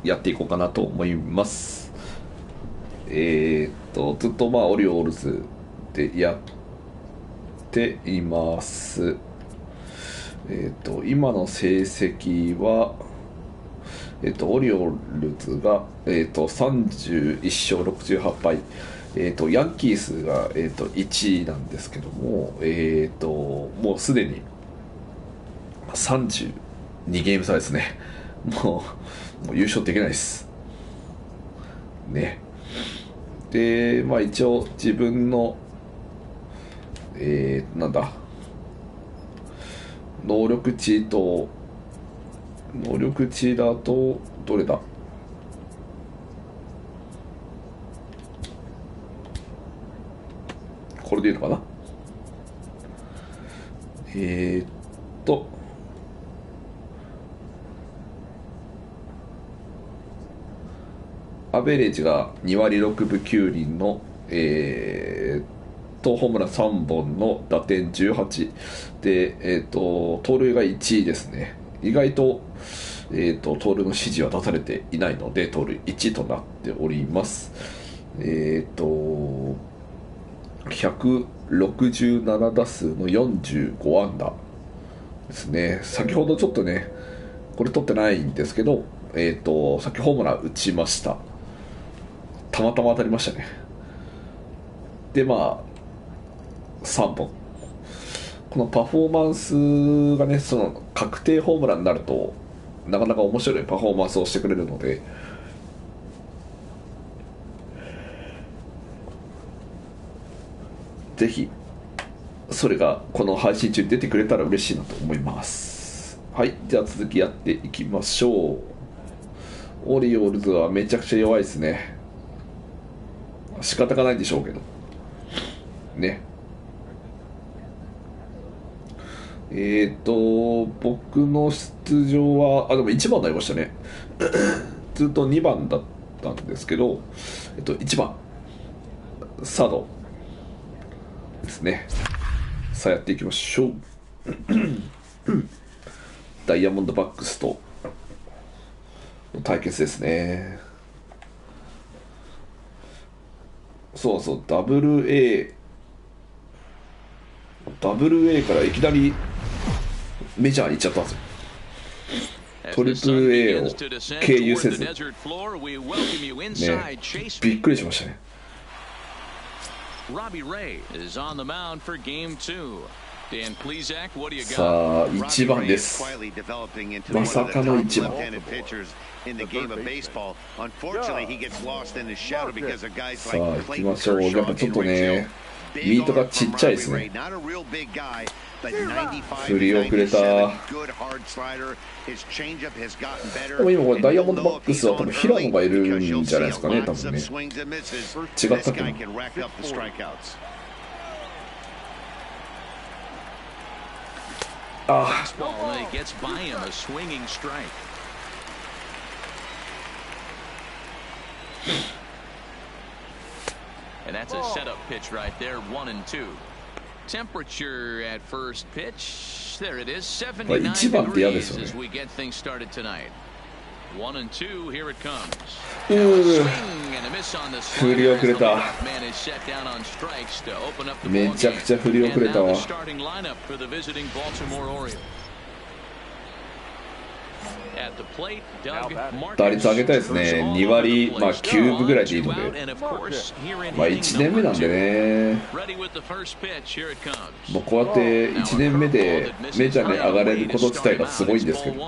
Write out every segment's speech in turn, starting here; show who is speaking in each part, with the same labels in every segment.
Speaker 1: やっていこうかなと思います。ずっとオリオールズでやっています。今の成績は、オリオールズが、31勝68敗、ヤンキースが、1位なんですけども、もうすでに32ゲーム差ですね。もう優勝できないですね。で、一応自分の能力値だとどれだ、これでいいのかな。アベレージが2割6分9厘の、ホームラン3本の打点18で、盗塁が1位ですね。意外と、盗塁の指示は出されていないので盗塁1となっております。167打数の45安打ですね。先ほどちょっとねこれ取ってないんですけど、さっきホームラン打ちました。たまたま当たりましたね。で3本、このパフォーマンスがね、その確定ホームランになるとなかなか面白いパフォーマンスをしてくれるので、ぜひそれがこの配信中に出てくれたら嬉しいなと思います。はい、じゃあ続きやっていきましょう。オリオールズはめちゃくちゃ弱いですね。仕方がないんでしょうけどね。僕の出場はでも1番になりましたね。ずっと2番だったんですけど、1番サードですね。さあやっていきましょう。ダイヤモンドバックスとの対決ですね。そうそう、ダブル A からいきなりメジャーに行っちゃったんですよ。トリプル A を経由せずね、びっくりしましたね。さあ1番です。まさかの1番。さあ行きましょう。やっぱちょっとねミートがちっちゃいですね。振り遅れた。でも今これダイヤモンドバックスは多分平野がいるんじゃないですかね、多分ね。違ったっけな。
Speaker 2: And that's a setup pitch right there, 1-2. Temperature at first pitch. There it is, 79 degrees as we get things started tonight. 1-2, here it comes. Swing and a miss on the slider.
Speaker 1: 振り遅れた。
Speaker 2: Man is set down on strikes to open up the
Speaker 1: めちゃくちゃ振り遅れたわ。
Speaker 2: And now the starting lineup for the visiting Baltimore Orioles.
Speaker 1: 打率上げたいですね。2割9分ぐらいでいいので、1年目なんでね。もうこうやって1年目でメジャーに上がれること自体がすごいんですけど。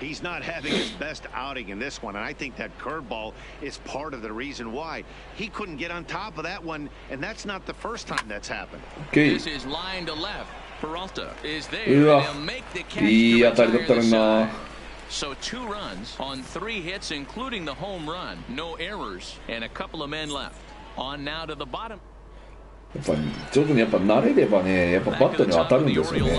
Speaker 3: He's not having his best outing in this one, and I think that curveball is part of the reason why he couldn't get on top of that one, and that's not the first time that's happened.
Speaker 2: This is line to left. Peralta is there.
Speaker 1: うわ、いい当たりだったのにな。
Speaker 2: So 2 runs on 3 hits, including the home run. No errors, and a couple of men left. On now to the bottom.
Speaker 1: やっぱ徐々に慣れればね、やっぱバットに当たるんですよね。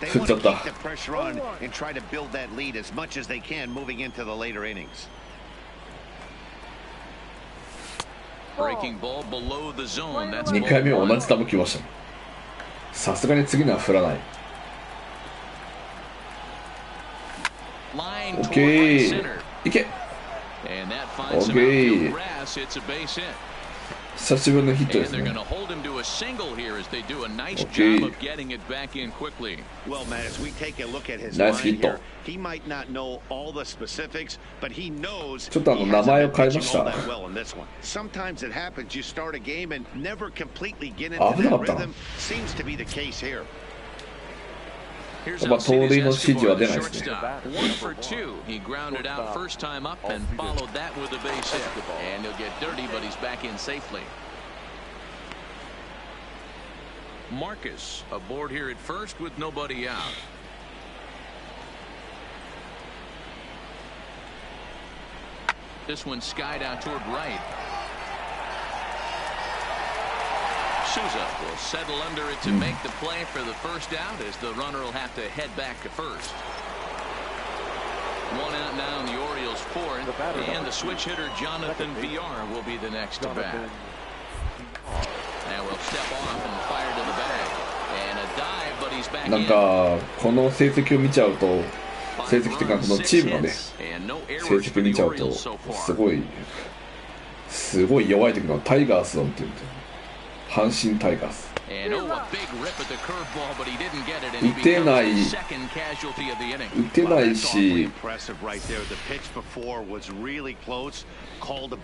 Speaker 1: 振っちゃった。2回目は同じ球来ました。さすがに次のは振らない。オッケー、いけ。オッケー、久しぶりのヒットですね。ナイスヒット。ちょっと名前を変えました。危なかったな。まあ盗塁の指示は出ないですね。
Speaker 2: Marcus aboard here at first with nobody out. This one skied out toward right. Souza will settle under it to make the play for the first out, as the runner will have to head back to first. One out now in the Orioles' fourth, and the switch hitter Jonathan VR will be the next to bat. Now we'll step off and fire to the bag, and a dive, but he's back in.
Speaker 1: なんかこの成績を見ちゃうと、成績っていうかこのチームのね、成績を見ちゃうとすごい弱い時のタイガースをって言うんですよ。阪神タイガース。打てないし、ピ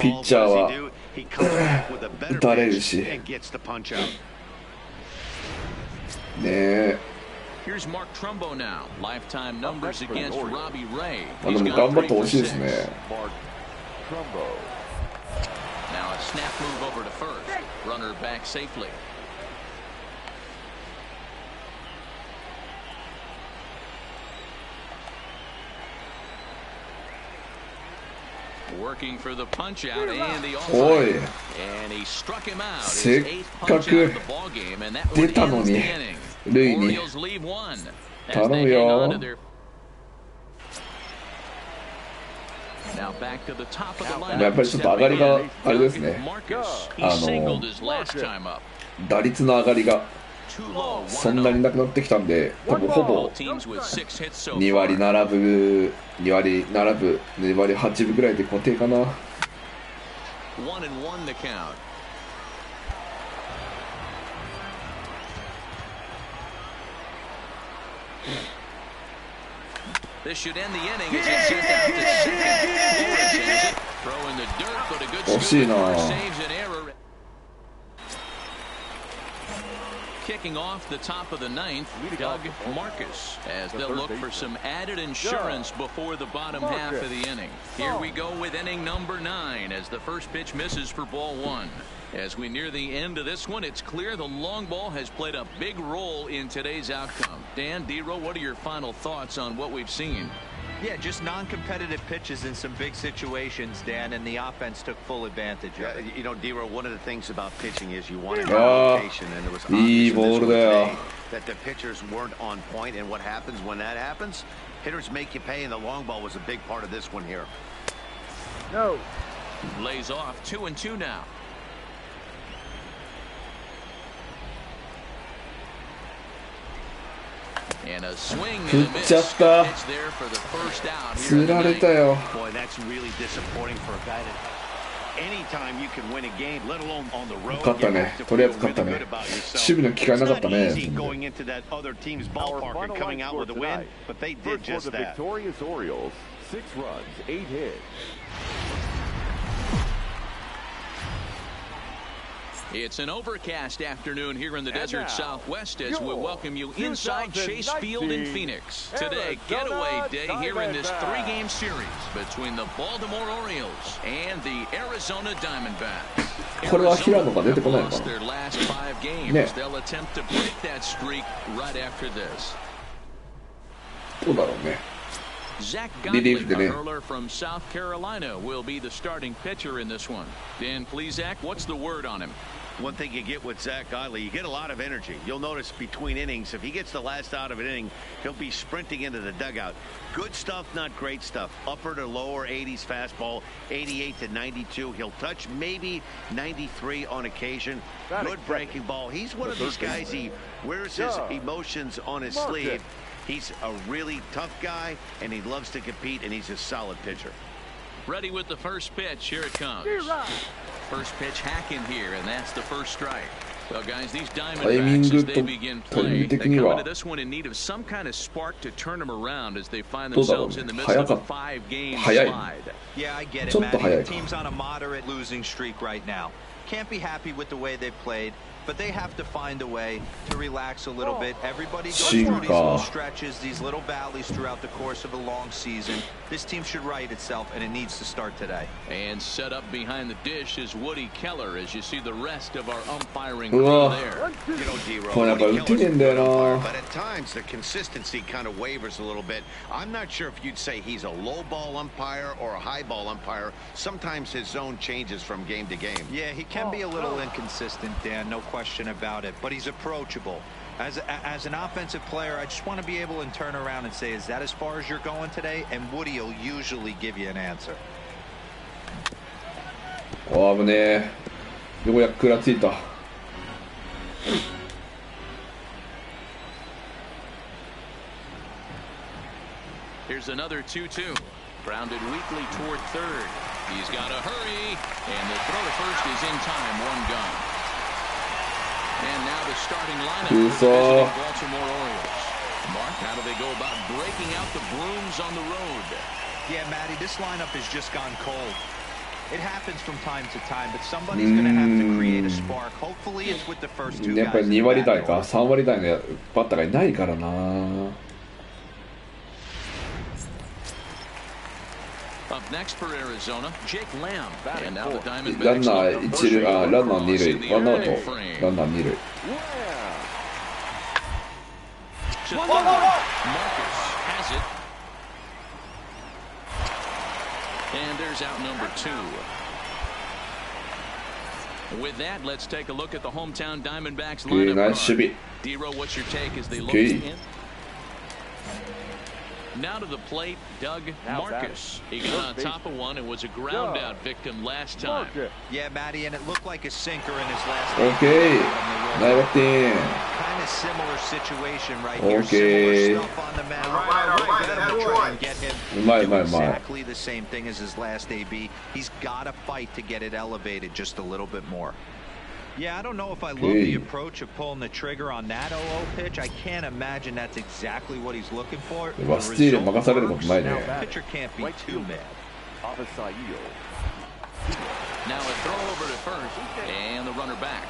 Speaker 1: ッチャーは打たれるし。ねえ。でも頑張ってほしいですね。
Speaker 2: Now a snap move over to first. Runner back safely. Working for the punch out and the offside. And he struck him out.
Speaker 1: せっかく出たのに塁に頼むよ。やっぱりちょっと上がりがあれですね。打率の上がりがそんなになくなってきたんで、多分ほぼ2割並ぶ2割8分ぐらいで固定かな。惜しいな。
Speaker 2: Kicking off the top of the ninth, Doug Marcus, as they'll look for some added insurance before the bottom half of the inning. Here we go with inning number 9 as the first pitch misses for ball 1. As we near the end of this one, it's clear the long ball has played a big role in today's outcome. Dan, D-Row, what are your final thoughts on what we've seen?
Speaker 4: Yeah, just non-competitive pitches in some big situations, Dan, and the offense took full advantage of it.
Speaker 3: You know, D-Row, one of the things about pitching is you want to rotation, and it was obvious that the pitchers weren't on point, and what happens when that happens? Hitters make you pay, and the long ball was a big part of this one here.
Speaker 4: No.
Speaker 2: Lays off 2-2 now. And a swing and a miss. It's there for the first out here tonight.
Speaker 3: Boy, that's really disappointing for a guy that anytime you can win a game, let alone on the road, you have to feel really good about yourself. It's not easy going into that other team's ballpark and coming out with a win, but they did just that.
Speaker 5: Victorious Orioles, 6 runs, 8 hits.
Speaker 2: It's an overcast afternoon here in the desert Southwest as we welcome you inside Chase Field in Phoenix. Today, getaway day here in this 3-game series between the Baltimore Orioles and the Arizona Diamondbacks.
Speaker 1: これは平野が出てこないのかな。
Speaker 2: Their last 5 games. They'll attempt to break that streak right after this.
Speaker 1: どうだろうね。
Speaker 2: Zach Godley, a hurler from South Carolina, will be the starting pitcher in this one. Dan Plesac, what's the word on him?
Speaker 3: One thing you get with Zach Eiley, you get a lot of energy. You'll notice between innings, if he gets the last out of an inning, he'll be sprinting into the dugout. Good stuff, not great stuff. Upper to lower 80s fastball, 88 to 92. He'll touch maybe 93 on occasion. Good breaking ball. He's one of these guys, he wears his emotions on his sleeve. He's a really tough guy, and he loves to compete, and he's a solid pitcher.
Speaker 2: Ready with the first pitch. Here it comes. First pitch hacking here, and that's the first strike. Well, guys, these Diamondbacks, as they begin play, they come into this one in need of some kind of spark to turn them around as they find themselves in the midst of a 5-game slide.
Speaker 4: Yeah, I get it, Matty. The team's on a moderate losing streak right now. Can't be happy with the way they played, but they have to find a way to relax a little bit. Everybody goes through these little stretches, these little valleys throughout the course of a long season. This team should right itself, and it needs to start today.
Speaker 2: And set up behind the dish is Woody Keller, as you see the rest of our umpiring crew there.
Speaker 3: You know, D-Roll, but at times the consistency kind of wavers a little bit. I'm not sure if you'd say he's a low ball umpire or a high ball umpire. Sometimes his zone changes from game to game.
Speaker 4: Yeah, he can be a little inconsistent, Dan, no question about it, but he's approachable. As an offensive player, I just want to be able to turn around and say, is that as far as you're going today? And Woody will usually give you an answer.
Speaker 1: おー、危ねえ。ようやく食らついた。
Speaker 2: Here's another 2-2. Grounded weakly toward third. He's got to hurry, and the throw to first is in time, one gun. And now the starting lineup for the Baltimore Orioles. Mark, how do they go about breaking out the brooms on the road?
Speaker 4: Yeah, Matty, this lineup has just gone cold. It happens from time to time, but somebody's going to have to create a spark. Hopefully it's with the first two guys.
Speaker 1: やっぱり2割台か3割台のバッターがいないからな。
Speaker 2: Up next for Arizona, Jake Lamb. And now the Diamondbacks.
Speaker 1: ランナー一塁、ランナー二塁、ワンアウト、ランナー二塁。
Speaker 2: Marcus has it. And there's out number 2. With that, let's take a look at the hometown Diamondbacks lineup.
Speaker 1: Nice.
Speaker 2: D-Row, what's your take as they look in? Now to the plate, Doug Marcus. He got on top of one and was a ground out victim last time.
Speaker 4: Yeah, Matty, and it looked like a sinker in his last
Speaker 1: game. Okay.
Speaker 4: Kind of similar situation right here. Similar stuff on the mound. Try and get him exactly the same thing as his last AB. He's got to fight to get it elevated just a little bit more. Yeah, I don't know if I love the approach of pulling the trigger on that 0-0 pitch. I can't imagine that's exactly what he's looking for. The pitcher can't be too mad.
Speaker 2: Now a throw over to first, and the runner back.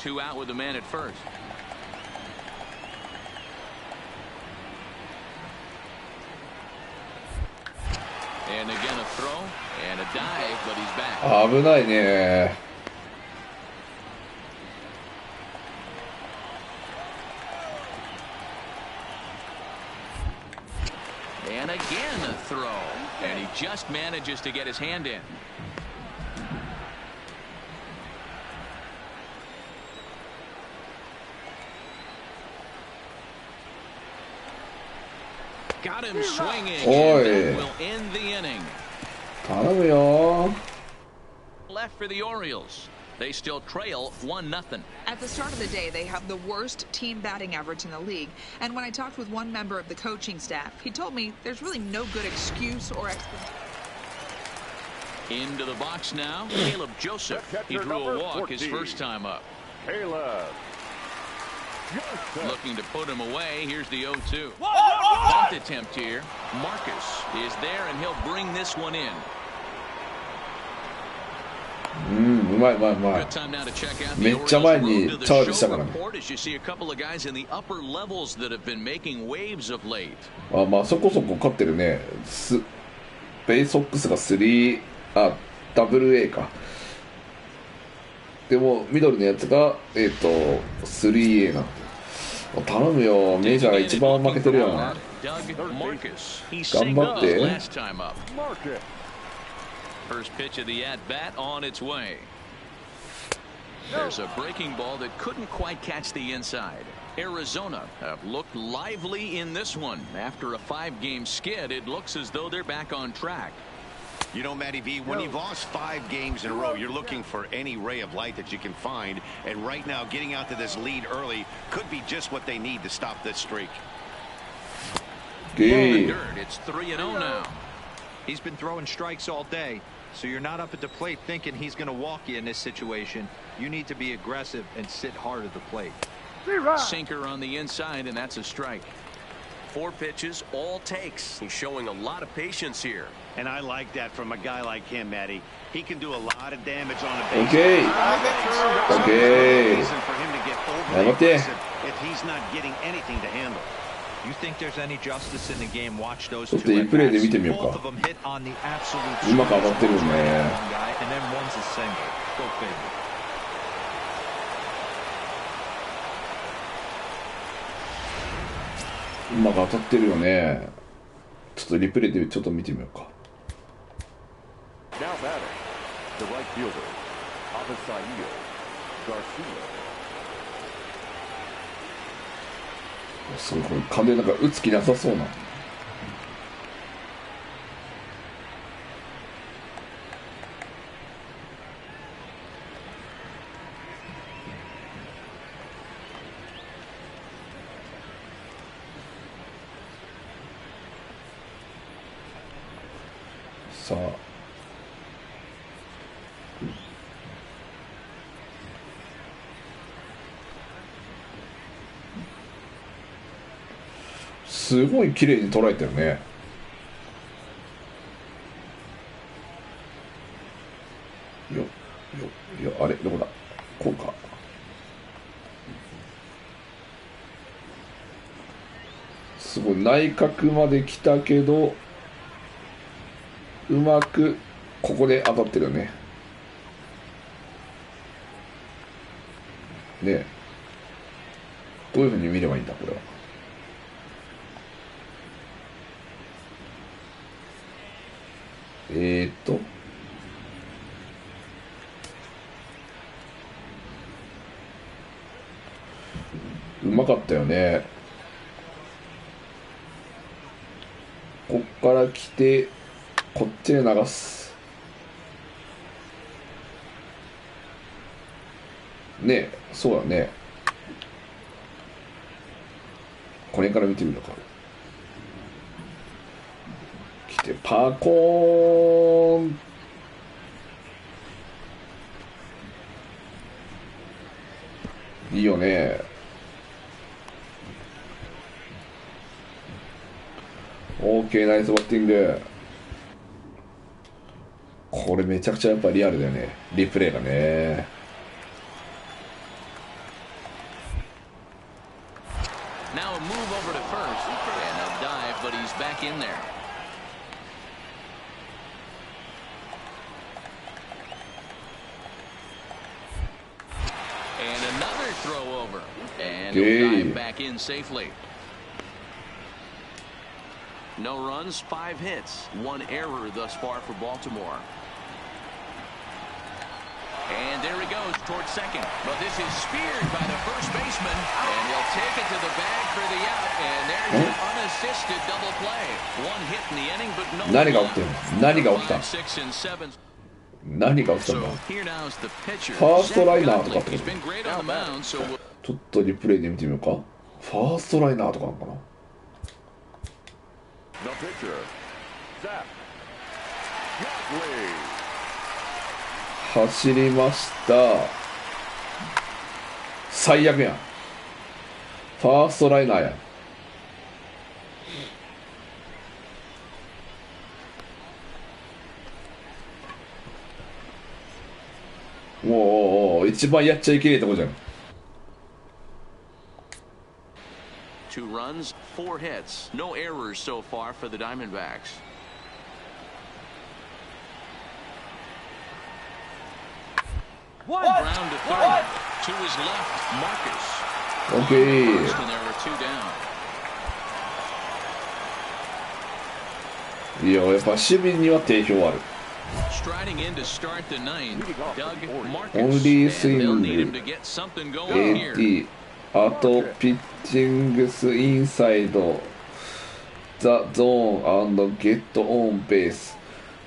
Speaker 2: 2 out with the man at first. And again a throw and a dive, but he's back.
Speaker 1: 危ないね。
Speaker 2: And again a throw, and he just manages to get his hand in. Got him swinging, and that will end the inning.
Speaker 1: 頼むよ。
Speaker 2: Left for the Orioles. They still trail 1-0.
Speaker 6: At the start of the day, they have the worst team batting average in the league. And when I talked with one member of the coaching staff, he told me there's really no good excuse or explanation.
Speaker 2: Into the box now, Caleb Joseph. He drew a walk his first time up.
Speaker 5: Caleb.
Speaker 2: Looking to put him away. Here's the 0-2. Bunt attempt here. Marcus is there, and he'll bring this one in.
Speaker 1: うまい。めっちゃ前にチャージしたからね。まあそこそこ勝ってるね。ベイソックスが3、AA か。でもミドルのやつが3A な。頼むよ、メジャー一番負けてるやん。頑張って。
Speaker 2: First pitch of the at-bat on its way. There's a breaking ball that couldn't quite catch the inside. Arizona have looked lively in this one. After a 5-game skid, it looks as though they're back on track.
Speaker 3: You know, Matty V, when you've lost 5 games in a row, you're looking for any ray of light that you can find. And right now, getting out to this lead early could be just what they need to stop this streak.
Speaker 2: It's 3-0 now.
Speaker 4: He's been throwing strikes all day, so you're not up at the plate thinking he's going to walk you in this situation. You need to be aggressive and sit hard at the plate.
Speaker 2: Sinker on the inside, and that's a strike. 4 pitches, all takes. He's showing a lot of patience here.
Speaker 3: And I like that from a guy like him, Matty. He can do a lot of damage on a base.
Speaker 1: Okay.
Speaker 3: Reason for him to get overly aggressive if he's not getting anything to handle.
Speaker 4: You think there's any justice in the game? Watch those two.
Speaker 1: Both
Speaker 4: of them hit on the absolute. And then one's a single. Go figure.
Speaker 1: うまく当たってるよね。ちょっとリプレイでちょっと見てみようか。
Speaker 5: Now batting, the right fielder, Avisaíl Garcia.
Speaker 1: すごい、これ完全になんか打つ気なさそうな。さあ、すごい綺麗に捉えてるね。あれどこだ、こうか。すごい内角まで来たけどうまくここで当たってるよね。ねえ、どういうふうに見ればいいんだこれは。うまかったよね。こっから来てこっちで流すねえ、そうだね。これから見てみるのか。来てパコーン。いいよね。OK、ナイスバッティング。これめちゃくちゃやっぱリアルだよね、リプレイがね。
Speaker 2: Now a move over to first and a dive, but he's back in there. And another throw over, and he'll dive back in safely. No runs, 5 hits, 1 error thus far for Baltimore. And there he goes towards second. But this is speared by the first baseman, and he'll take it to the bag for the out. And there's an unassisted double play. 1 hit in the inning, but no.
Speaker 1: 何が起きてるの？何が起きたの？何が起きたんだ？ファーストライナーとかってこと？ちょっとリプレイで見てみようか。ファーストライナーとかなのかな。
Speaker 5: The pitcher, Zach.
Speaker 1: 走りました。最悪やん。ファーストライナーやん。もう一番やっちゃいけないとこじゃん。
Speaker 2: 2 runs, 4 hits, no errors so far for the Diamondbacks. Ground to third. To his left, Marcus.
Speaker 1: Okay.
Speaker 2: First, and there were 2 down.
Speaker 1: いや、やっぱ守備には定評ある。
Speaker 2: Striding in to start the ninth, Doug Marcus.
Speaker 1: オンリースイ
Speaker 2: And they'll
Speaker 1: ン
Speaker 2: need
Speaker 1: グ
Speaker 2: him to get something going here.
Speaker 1: AT あとピッチングスインサイドザ・ゾーン&ゲットオンベース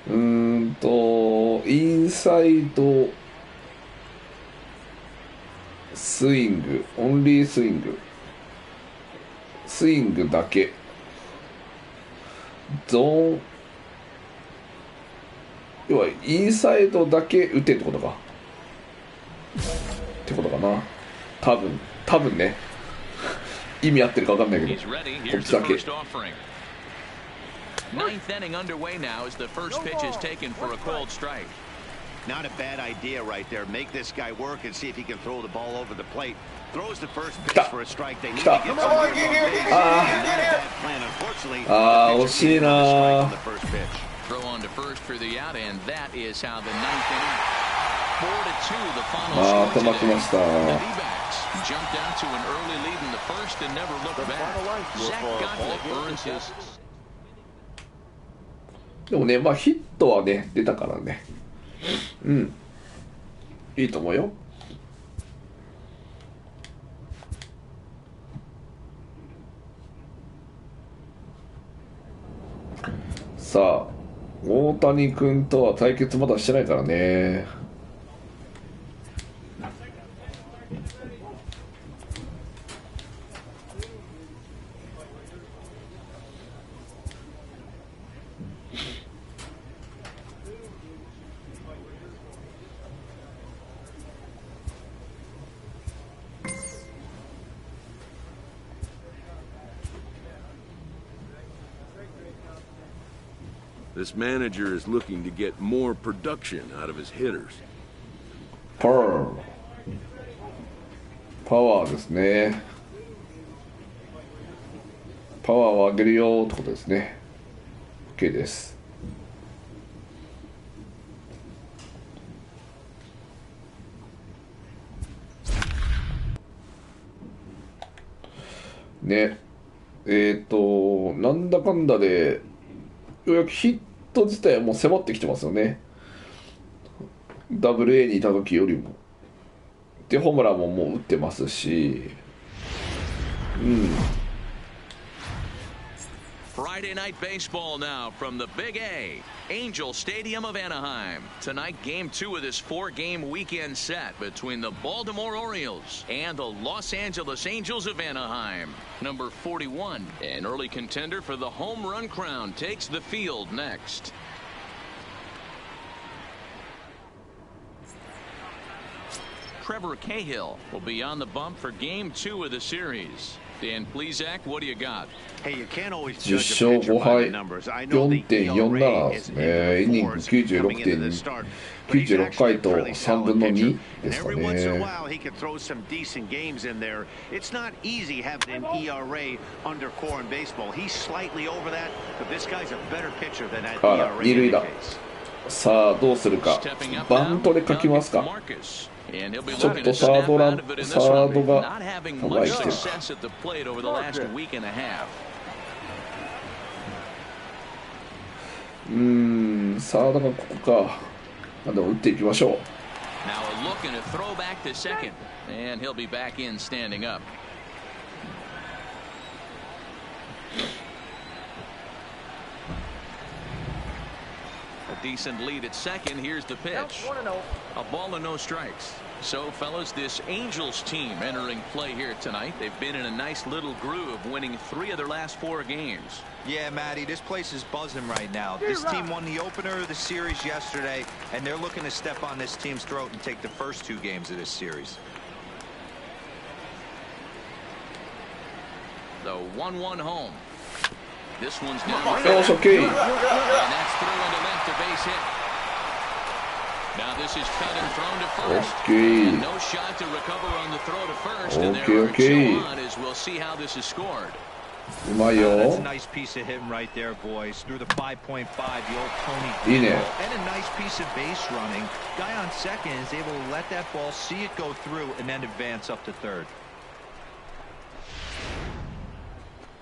Speaker 1: インサイドスイングオンリースイングスイングだけゾーン要はインサイドだけ打てってことかってことかな多分ね意味合ってるか分かんないけどこっちだけ
Speaker 2: Ninth inning underway now as the first pitch is taken for a cold strike.
Speaker 3: Not a bad idea right there. Make this guy work and see if he can throw the ball over the plate. Throws the first pitch for a strike. They need to get some on Unfortunately,
Speaker 1: 惜しいな
Speaker 2: Throw on to first for the out, and that is how the ninth inning. 4-2, the final score today. The D-backs jumped out to an early lead in the first and never looked back. Zach Gottlieb earns his.
Speaker 1: でもね、まあヒットはね出たからね、いいと思うよ。さあ、大谷君とは対決まだしてないからね。
Speaker 5: This manager is looking to get more production out of his hitters.
Speaker 1: パワーですね。パワーを上げるよってことですね。 OK です。ね、なんだかんだでようやくヒット自体はもう迫ってきてますよね。WA にいた時よりも。でホームランももう打ってますし、
Speaker 2: Friday night baseball now from the Big A, Angel Stadium of Anaheim. Tonight, game 2 of this 4-game weekend set between the Baltimore Orioles and the Los Angeles Angels of Anaheim. Number 41, an early contender for the home run crown, takes the field next. Trevor Cahill will be on the bump for game 2 of the series. Dan Plesac, what do you got?
Speaker 3: Hey, you can't always
Speaker 1: 10
Speaker 3: judge a pitcher
Speaker 1: 勝5
Speaker 3: by
Speaker 1: 敗
Speaker 3: the numbers. I know the4.47 ERA
Speaker 1: です
Speaker 3: is
Speaker 1: ね。イニング
Speaker 3: in the fours coming into
Speaker 1: 96.2
Speaker 3: the start, but he's
Speaker 1: 96
Speaker 3: actually
Speaker 1: 回
Speaker 3: a
Speaker 1: と
Speaker 3: pretty
Speaker 1: 3 分
Speaker 3: solid
Speaker 1: の
Speaker 3: pitcher.
Speaker 1: 2 で
Speaker 3: And
Speaker 1: すか
Speaker 3: every once in a
Speaker 1: ね。
Speaker 3: while, he can throw some decent games in there. It's not easy having an ERA under 4 in baseball. He's slightly over that, but this guy's a better pitcher than that
Speaker 1: あら、
Speaker 3: ERA
Speaker 1: 二塁だ。
Speaker 3: indicates.
Speaker 1: さあどうするか。
Speaker 2: Stepping up
Speaker 1: バ
Speaker 2: now,
Speaker 1: ントで書きますか。
Speaker 2: And he'll be
Speaker 1: ちょっ
Speaker 2: looking
Speaker 1: と
Speaker 2: to
Speaker 1: サ
Speaker 2: snap
Speaker 1: ードラ
Speaker 2: out
Speaker 1: ン
Speaker 2: of it in
Speaker 1: サ
Speaker 2: this
Speaker 1: ー
Speaker 2: one.
Speaker 1: ド
Speaker 2: Not
Speaker 1: が
Speaker 2: having
Speaker 1: 構
Speaker 2: much
Speaker 1: えてる。
Speaker 2: success at the plate over the last week and a half.
Speaker 1: サードがここか。あ、でも打っていきましょう。
Speaker 2: Now a look and a throw back to second, and he'll be back in standing up. A decent lead at second. Here's the pitch. A ball and no strikes. So, fellas, this Angels team entering play here tonight. They've been in a nice little groove, winning 3 of their last 4 games.
Speaker 4: Yeah, Matty, this place is buzzing right now. This team won the opener of the series yesterday, and they're looking to step on this team's throat and take the first 2 games of this series.
Speaker 2: The 1-1 home. This one's down.
Speaker 1: Oh, it's okay.
Speaker 2: And that's through into left, a base hit. Now this is cut and thrown to first.
Speaker 1: Okay.
Speaker 2: And no shot to recover on the throw to first.
Speaker 1: Okay,
Speaker 2: and there are 2
Speaker 1: okay.
Speaker 2: on as we'll see how this is scored.
Speaker 1: うまいよ。
Speaker 4: That's a nice piece of hitting right there, boys. Through the 5.5, the old Tony.
Speaker 1: いいね。
Speaker 4: And a nice piece of base running. Guy on second is able to let that ball, see it go through, and then advance up to third.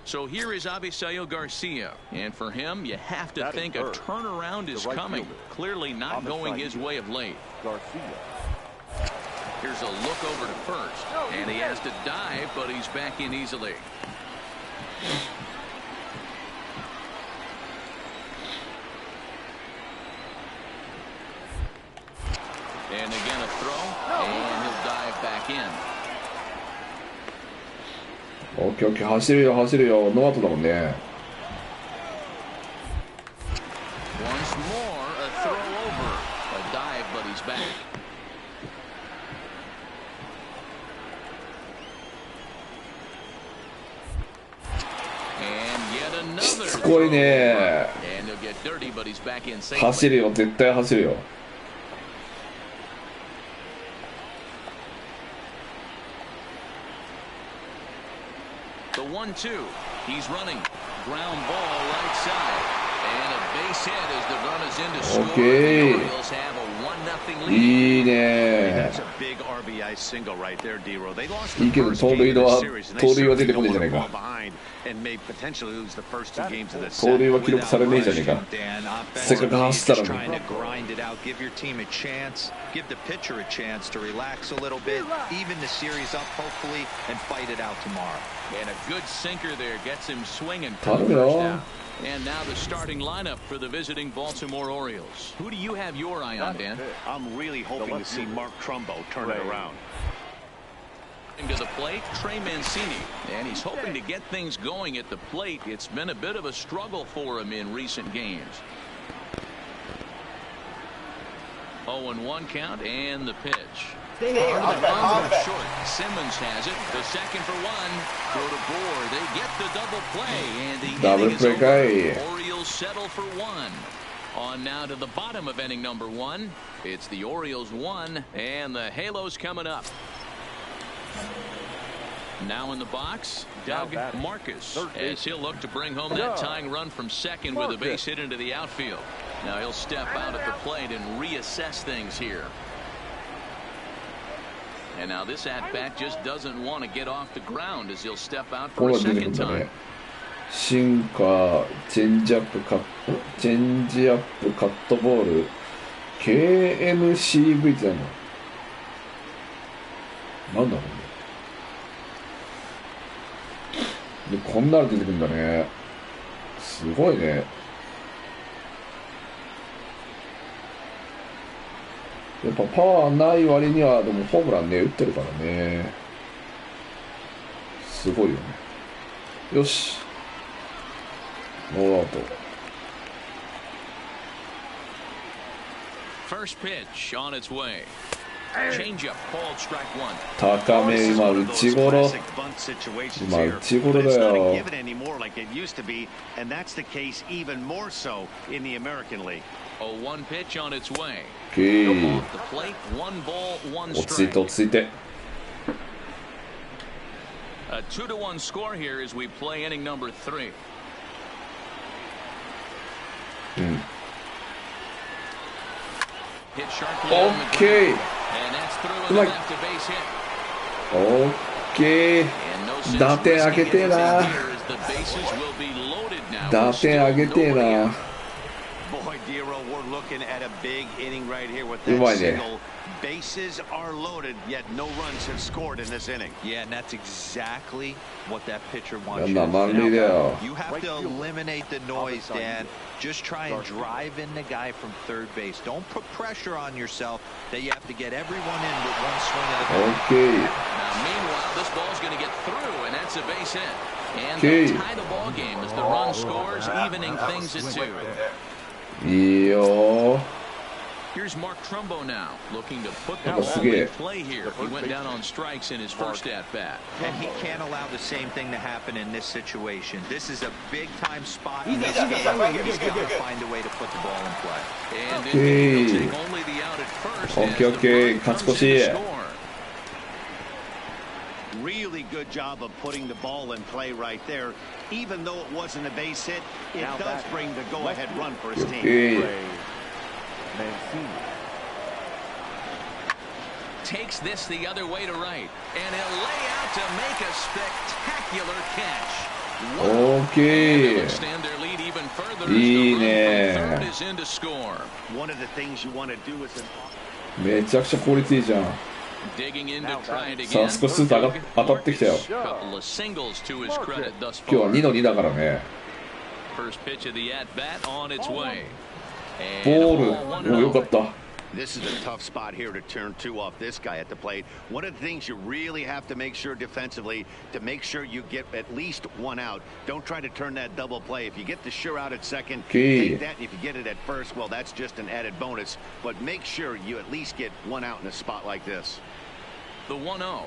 Speaker 2: So here is Avisayo Garcia, and for him, you have to think a turnaround is coming. Clearly not going his way of late. Here's a look over to first, and he has to dive, but he's back in easily. And again a throw, and he'll dive back in.
Speaker 1: オッケーオッケー、走るよ走るよ、ノーアウトだもんね。
Speaker 2: Once more, a throw over, a dive, but he's back. And yet another.
Speaker 1: しつこいね。
Speaker 2: And he'll get dirty, but he's back in safely.
Speaker 1: 走るよ、絶対走るよ。
Speaker 2: The 1-2. He's running. Ground ball right side. And a base hit as the run is in to score.
Speaker 1: Okay.
Speaker 2: The Orioles have a 1-0 lead.
Speaker 1: いいね。
Speaker 3: That's a big RBI single right there, D-Row. They lost
Speaker 1: いい
Speaker 3: the
Speaker 1: けど
Speaker 3: first
Speaker 1: 盗
Speaker 3: game
Speaker 1: 塁
Speaker 3: of the
Speaker 1: は
Speaker 3: series, and
Speaker 1: 盗
Speaker 3: they
Speaker 1: 塁は出
Speaker 3: certainly
Speaker 1: てこね
Speaker 3: don't
Speaker 1: えじゃ
Speaker 3: want
Speaker 1: ね
Speaker 3: to
Speaker 1: え
Speaker 3: fall
Speaker 1: か。
Speaker 3: behind and may potentially lose the first two games of the
Speaker 1: 盗塁は記録されねえじゃねえか。 せっかく走ったのに。
Speaker 4: Trying to grind it out, give your team a chance, give the pitcher a chance to relax a little bit, even the series up hopefully, and fight it out tomorrow.
Speaker 2: And a good sinker there gets him swinging.
Speaker 1: 頼むよ。
Speaker 2: And now the starting lineup for the visiting Baltimore Orioles. Who do you have your eye on, Dan?
Speaker 3: I'm really hoping to see Mark Trumbo turn it around.
Speaker 2: To the plate, Trey Mancini, and he's hoping to get things going at the plate. It's been a bit of a struggle for him in recent games. 0-1 count, and the pitch. Short. Simmons has it. The second for one. Throw to Bohr. They get the double play, and the inning is over. Orioles settle for one. On now to the bottom of inning number one. It's the Orioles 1, and the Halos coming up. Now in the box, Doug Marcus, as he'll look to bring home that tying run from second with a base hit into the outfield. Now he'll step out at the plate and reassess things here. And now this at-bat just doesn't want to get off the ground as he'll step out for a second time.
Speaker 1: シンカー、チェンジアップカットボール、KNCV ってなんだろうね。で、こんなの出てくるんだね。すごいね。やっぱパワーない割には、でもホームランね、打ってるからね。すごいよね。よし。ノーアウト。
Speaker 2: First pitch on its way. Change up, called strike one.
Speaker 1: 高め、今、内ゴロ。今、内ゴロだよ。
Speaker 2: 0-1 pitch on its way.
Speaker 1: Okay.
Speaker 2: Off the plate, 1 ball, 1
Speaker 1: 落ち着い
Speaker 2: strike.
Speaker 1: て、落ち着いて。
Speaker 2: A 2-1 score here as we play inning number 3.
Speaker 1: うん。
Speaker 2: Hit sharply on the
Speaker 1: Okay.
Speaker 2: ground. And that's through and left a base hit.
Speaker 1: オッケー。
Speaker 2: And no sense
Speaker 1: 打点上げてえな。
Speaker 2: here as the bases will be loaded now.
Speaker 1: 打点上げてえな。
Speaker 3: Boy, D-Row, we're looking at a big inning right here with
Speaker 1: うま
Speaker 3: that
Speaker 1: いね。
Speaker 3: single. Bases are loaded, yet no runs have scored in this inning.
Speaker 4: Yeah, and that's exactly what that pitcher
Speaker 1: な
Speaker 4: wants
Speaker 1: ん
Speaker 4: you
Speaker 1: だ、
Speaker 4: to
Speaker 1: 満塁だよ。
Speaker 4: do. You have to eliminate the noise, Dan. Just try and drive in the guy from third base. Don't put pressure on yourself that you have to get everyone in with one swing of the bat.
Speaker 1: オッケー。
Speaker 2: Now, meanwhile, this ball's going to get through, and that's a base hit. And
Speaker 1: Okay.
Speaker 2: they'll tie the ball game as the run scores, evening things at 2.
Speaker 1: いいよ。
Speaker 2: Here's Mark Trumbo now, looking to put the
Speaker 1: Oh,
Speaker 2: ball
Speaker 1: yeah.
Speaker 2: in play here. He went down on strikes in his first at-bat.
Speaker 4: And he can't allow the same thing to happen in this situation. This is a big-time spot in this game. He's got to find a way to put the ball in play.
Speaker 2: And
Speaker 1: Okay.
Speaker 2: he'll take only the out at first.
Speaker 1: Okay,
Speaker 2: as the
Speaker 1: okay.
Speaker 2: run
Speaker 1: 勝ち越
Speaker 2: comes in
Speaker 1: し。
Speaker 2: to score.
Speaker 3: Really good job of putting the ball in play right there. Even though it wasn't a base hit, it does bring the go-ahead run for his team.
Speaker 1: Okay.
Speaker 2: Takes this the other way to right, and he'll lay out to make a spectacular catch.
Speaker 1: オーケー。いいね。めちゃくちゃクオリティじゃん。さあ少しずつ当たってきたよ。今日は2の2だからね。ボール、よかった。
Speaker 3: This is a tough spot here to turn two off this guy at the plate. One of the things you really have to make sure defensively to make sure you get at least one out. Don't try to turn that double play. If you get the sure out at second, take that. If you get it at first, well, that's just an added bonus. But make sure you at least get one out in a spot like this.
Speaker 2: The 1-0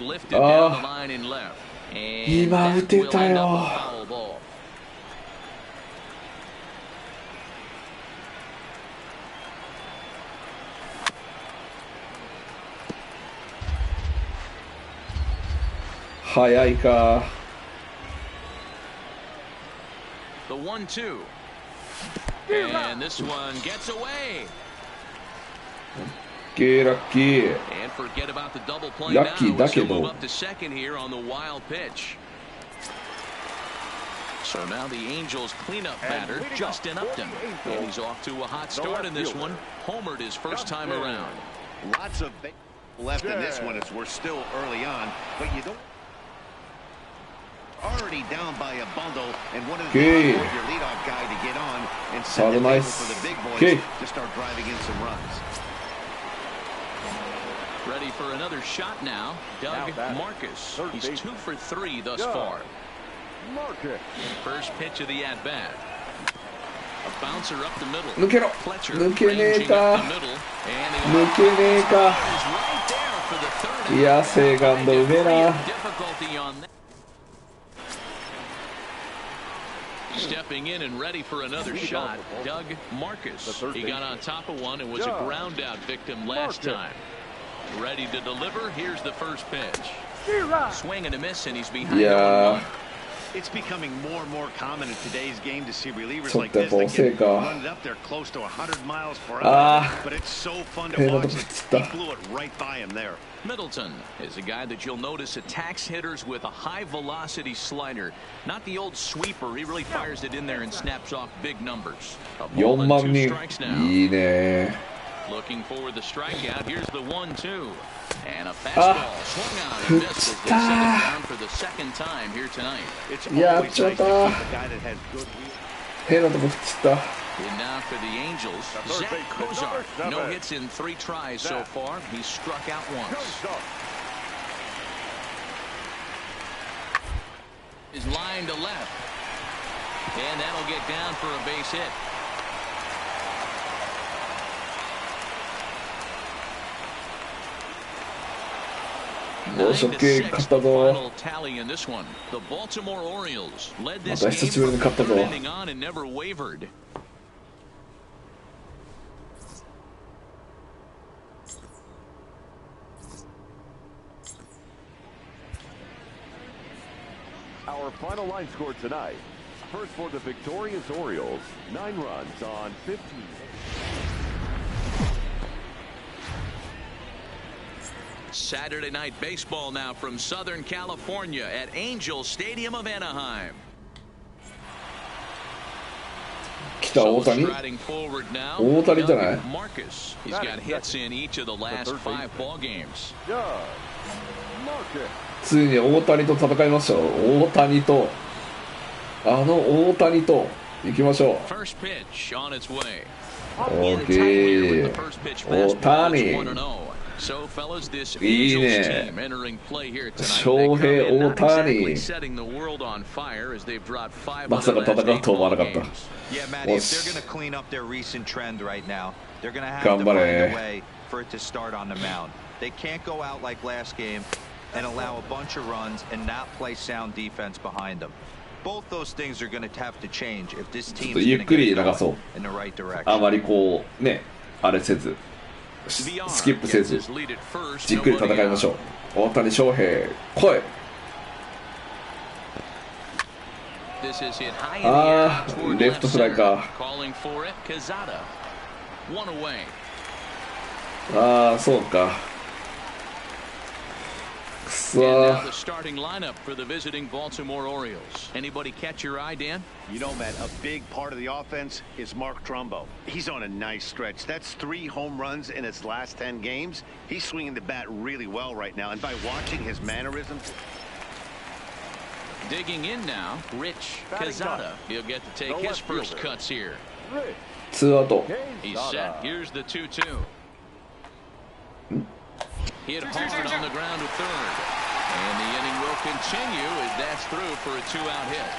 Speaker 2: lifted down the line in left. And that will end up a foul ball.
Speaker 1: The
Speaker 2: 1-2. And this one gets away.
Speaker 1: Lucky.
Speaker 2: And forget about the double play now. He'll move up to second here on the wild pitch. So now the Angels cleanup batter, Justin Upton. And he's off to a hot start in this one. Homered his first time around.
Speaker 3: Lots of left in this one as we're still early on, but you don't. Already down by a bundle, and one of the things you want your leadoff guy to get on and set the table for the big boys to start driving in some runs.
Speaker 2: Ready for another shot now, Doug Marcus. He's 2 for 3 thus far. First pitch of the at-bat. A bouncer up the middle. Fletcher ranging up the middle, and the is right there for the third. Difficulty on that. Stepping in and ready for another shot, Doug Marcus. He got on top of one and was a ground out victim last time. Ready to deliver. Here's the first pitch. Swing and a miss, and he's behind.
Speaker 3: It's becoming more and more common in today's game to see relievers like this that get run up there close to 100 miles per hour. But it's so fun to watch. He blew it right by him there.
Speaker 2: Middleton is a guy that you'll notice attacks hitters with a high velocity slider. Not the old sweeper. He really fires it in there and snaps off big numbers.
Speaker 1: 4万人。いいね。
Speaker 2: Looking for the strikeout. Here's the 1-2. And a fastball swung on and missed as they set it down for the second time here tonight.
Speaker 3: It's always nice to keep a guy that has good
Speaker 2: And now for the Angels, Zach Kozar. No hits in 3 tries so far. He's struck out once. Is line to left. And that'll get down for a base hit. Final tally in this one. The Baltimore Orioles led this game from the third inning on and never wavered.
Speaker 7: Our final line score tonight. First for the victorious Orioles, 9 runs on 15.
Speaker 2: Saturday night baseball now from Southern California at Angel Stadium of Anaheim.
Speaker 1: 来た大谷。大谷じゃない。
Speaker 2: Marcus. He's got hits in each of the last 5 ball games.
Speaker 1: ついに大谷と戦いましたよ。大谷と大谷と行きましょう。
Speaker 2: First pitch on its way.
Speaker 1: OK。大谷。
Speaker 2: So, fellas, this
Speaker 1: Angels
Speaker 2: team entering play here tonight.
Speaker 1: Shohei Ohtani.
Speaker 2: Setting the world on fire as they've dropped 5
Speaker 1: まさか戦うと思わなかった。
Speaker 4: Yeah, Matty, if they're going to clean up their recent trend right now, they're going to have to find a way for it to start on the mound. They can't go out like last game and allow a bunch of runs and not play sound defense behind them. Both those things are going to have to change if this team is going to get in the right direction.
Speaker 1: あまりこうね、あれせず。スキップせずじっくり戦いましょう。大谷翔平来い。レフトフライか。そうか。くそ
Speaker 2: now the starting lineup for the visiting Baltimore Orioles. Anybody catch your eye, Dan?
Speaker 3: You know, Matt, a big part of the offense is Mark Trumbo. He's on a nice stretch. That's 3 home runs in his last 10 games. He's swinging the bat really well right now, and by watching his mannerisms.
Speaker 2: Digging in now, Rich Quezada. He'll get to take his first cuts here.
Speaker 1: 2アウト。
Speaker 2: He's set. Here's the 2-2. Hit hard on the ground to third. And the inning will continue as that's through for a 2-out hit.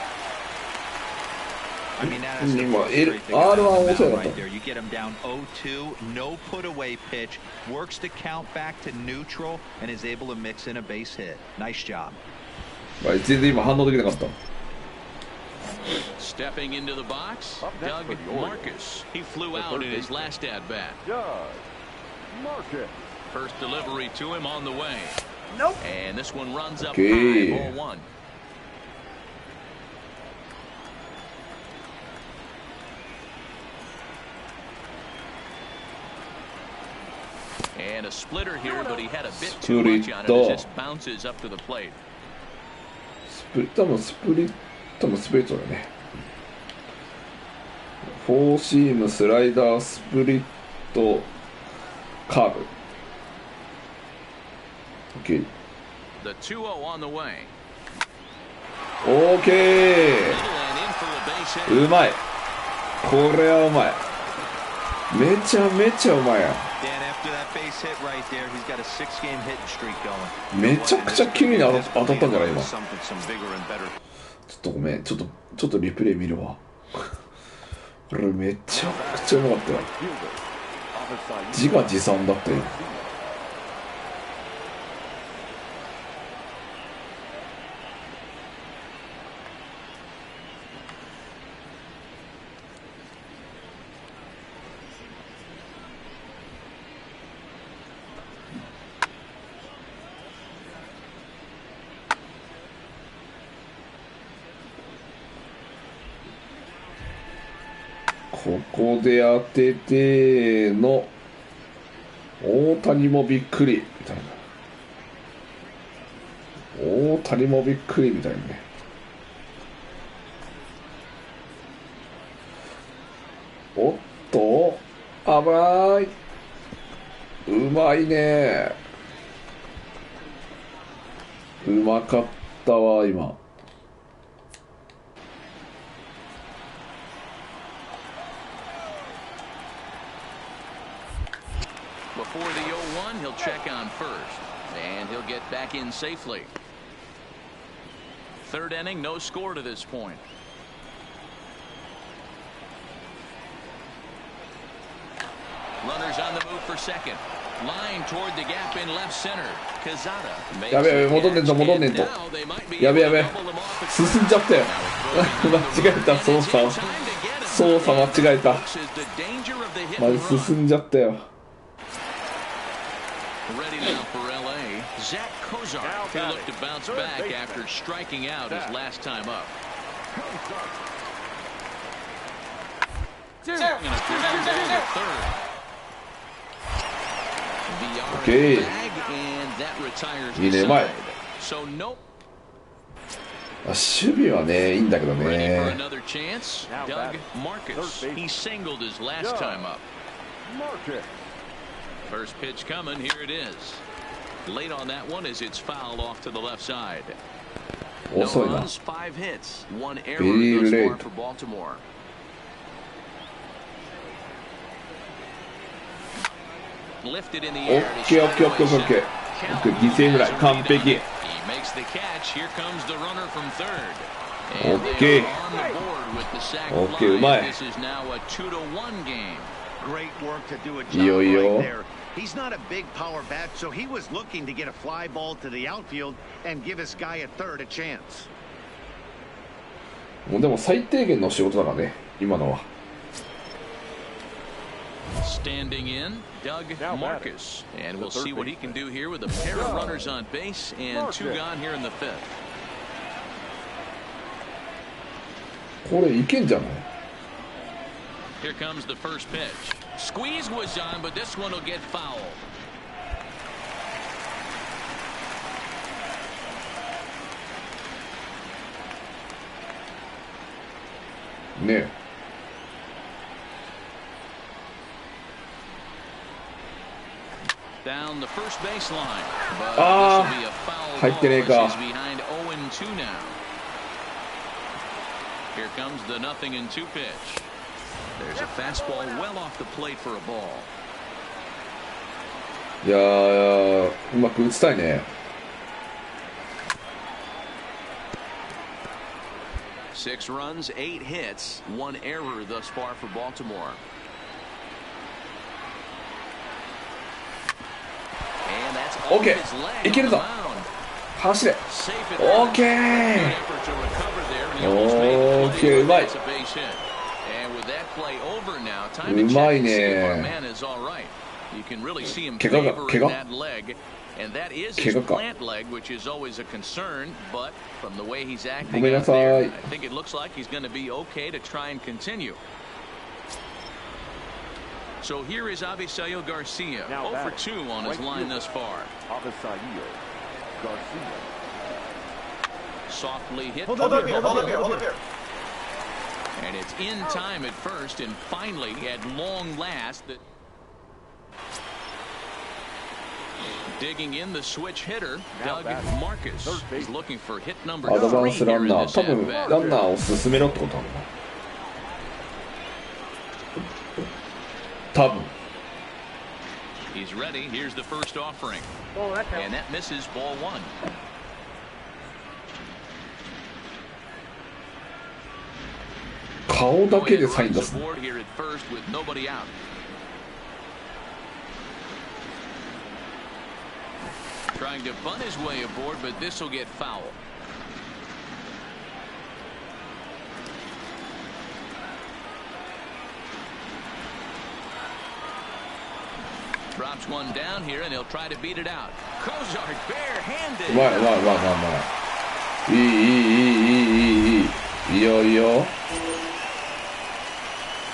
Speaker 4: I mean, that's the frustrating thing about the mound right there. You get him down 0-2, no put away pitch, works the count back to neutral, and is able to mix in a base hit. Nice job.
Speaker 1: 全然今反応できなかった。
Speaker 2: Stepping into the box, Doug Marcus. He flew out in his last at-bat. First delivery to him on the way.
Speaker 6: Nope.
Speaker 2: And this one runs up high, 0-1. And a splitter here, but he had a bit too much on it as this bounces up to the plate.
Speaker 1: 多分スプリットだね。フォーシーム、スライダー、スプリット、カーブ。OK。
Speaker 2: The 2-0 on the way.
Speaker 1: OK。うまい。これはうまい。めちゃめちゃうまいやん。めちゃくちゃ綺麗に当たったんじゃない今。ちょっとごめん、ちょっとリプレイ見るわ。これめちゃくちゃうまかったよ。自画自賛だったよ。ここで当てての大谷もびっくりみたいな。大谷もびっくりみたいなね。おっと危ない。うまいね。うまかったわ今。
Speaker 2: Before the 0-1, he'll check on first, and he'll get back in safely. Third inning, no score to this point. Runners on the move for second. Line toward the gap in left center. Quezada makes the catch, and now they might be able to double them off.
Speaker 1: 進んじゃったよ。間違えた、操作間違えた。まず進んじゃったよ。
Speaker 2: Ready now for LA. Zach Kozar. He'll look to bounce back after striking out his last time up. And a third.
Speaker 1: Okay.
Speaker 2: And that retires
Speaker 1: いいね、
Speaker 2: the
Speaker 1: うまい。
Speaker 2: side. So nope.
Speaker 1: 守備はね、いいんだけど
Speaker 2: Ready for
Speaker 1: ね。
Speaker 2: another chance. Doug Marcus. He singled his last time up. First pitch coming. Here it is. Late on that one as it's fouled off to the left side. No runs, 5 hits, 1 error thus far for Baltimore. Lifted in the air.
Speaker 1: OK。犠牲フライ完璧。
Speaker 2: He makes the catch. Here comes the runner from third.
Speaker 1: OK。OK、うまい。
Speaker 2: This is now a 2-1 game.
Speaker 3: Great work to do a job right there. He's not a big power bat, so he was looking to get a fly ball to the outfield and give his guy at third a chance.
Speaker 1: もうでも最低限の仕事だからね、今のは。
Speaker 2: Standing in, Doug Marcus, and we'll see what he can do here with a pair of runners on base and 2 gone here in the 5th.
Speaker 1: これいけんじゃない？
Speaker 2: Here comes the first pitch. Squeeze was on, but this one will get foul.
Speaker 1: ね。
Speaker 2: Down the first baseline. But
Speaker 1: あ
Speaker 2: this will be a foul
Speaker 1: あ、入ってねえ
Speaker 2: ball
Speaker 1: か。
Speaker 2: as he's behind 0-2 now. Here comes the 0-2 pitch. There's a fastball well off the plate for a ball.
Speaker 1: いやー、うまく打ちたいね。
Speaker 2: 6 runs, 8 hits, 1 error thus far for Baltimore. And that's off
Speaker 1: OK
Speaker 2: his leg
Speaker 1: いけるぞ
Speaker 2: on the mound.
Speaker 1: 走れ
Speaker 2: Safe at
Speaker 1: OK
Speaker 2: Good effort to recover there, and he almost made it.
Speaker 1: OK うまい
Speaker 2: It's a base hit. And with that play over now, time to
Speaker 1: う
Speaker 2: check
Speaker 1: まい
Speaker 2: and see if our
Speaker 1: ね
Speaker 2: man is all right. You can really see him
Speaker 1: 怪我が
Speaker 2: favoring that leg. And that is his
Speaker 1: 怪我か
Speaker 2: plant leg, which is always a concern. But from the way he's
Speaker 1: ご
Speaker 2: acting
Speaker 1: めんな
Speaker 2: out
Speaker 1: さ
Speaker 2: there,
Speaker 1: い
Speaker 2: I think it looks like he's going to be okay to try and continue. So here is Avisail Garcia,
Speaker 7: Now
Speaker 2: 0 for 2 on his
Speaker 7: right
Speaker 2: line
Speaker 7: fielder,
Speaker 2: thus far.
Speaker 7: Avisail Garcia.
Speaker 2: Softly hit.
Speaker 8: Hold up here.
Speaker 2: And it's in time at first, and finally, at long last, digging in the switch hitter, Doug Marcus is looking for hit number
Speaker 1: アドバン
Speaker 2: 3
Speaker 1: スラ
Speaker 2: here
Speaker 1: ン
Speaker 2: in
Speaker 1: ナー
Speaker 2: this
Speaker 1: 多分
Speaker 2: at
Speaker 1: ラ
Speaker 2: bat.
Speaker 1: ンナーを進めろってことなのか多分
Speaker 2: He's ready. Here's the first offering. And that misses ball 1.
Speaker 1: 顔だけでサイン出
Speaker 2: Runs
Speaker 1: すの
Speaker 2: aboard here at first with nobody out. Trying to bunt his way aboard, but this will get foul. Drops one down here, and he'll try to beat it out. Kozart barehanded.
Speaker 1: うまいうまいうまいうまいうまいいいよいいよ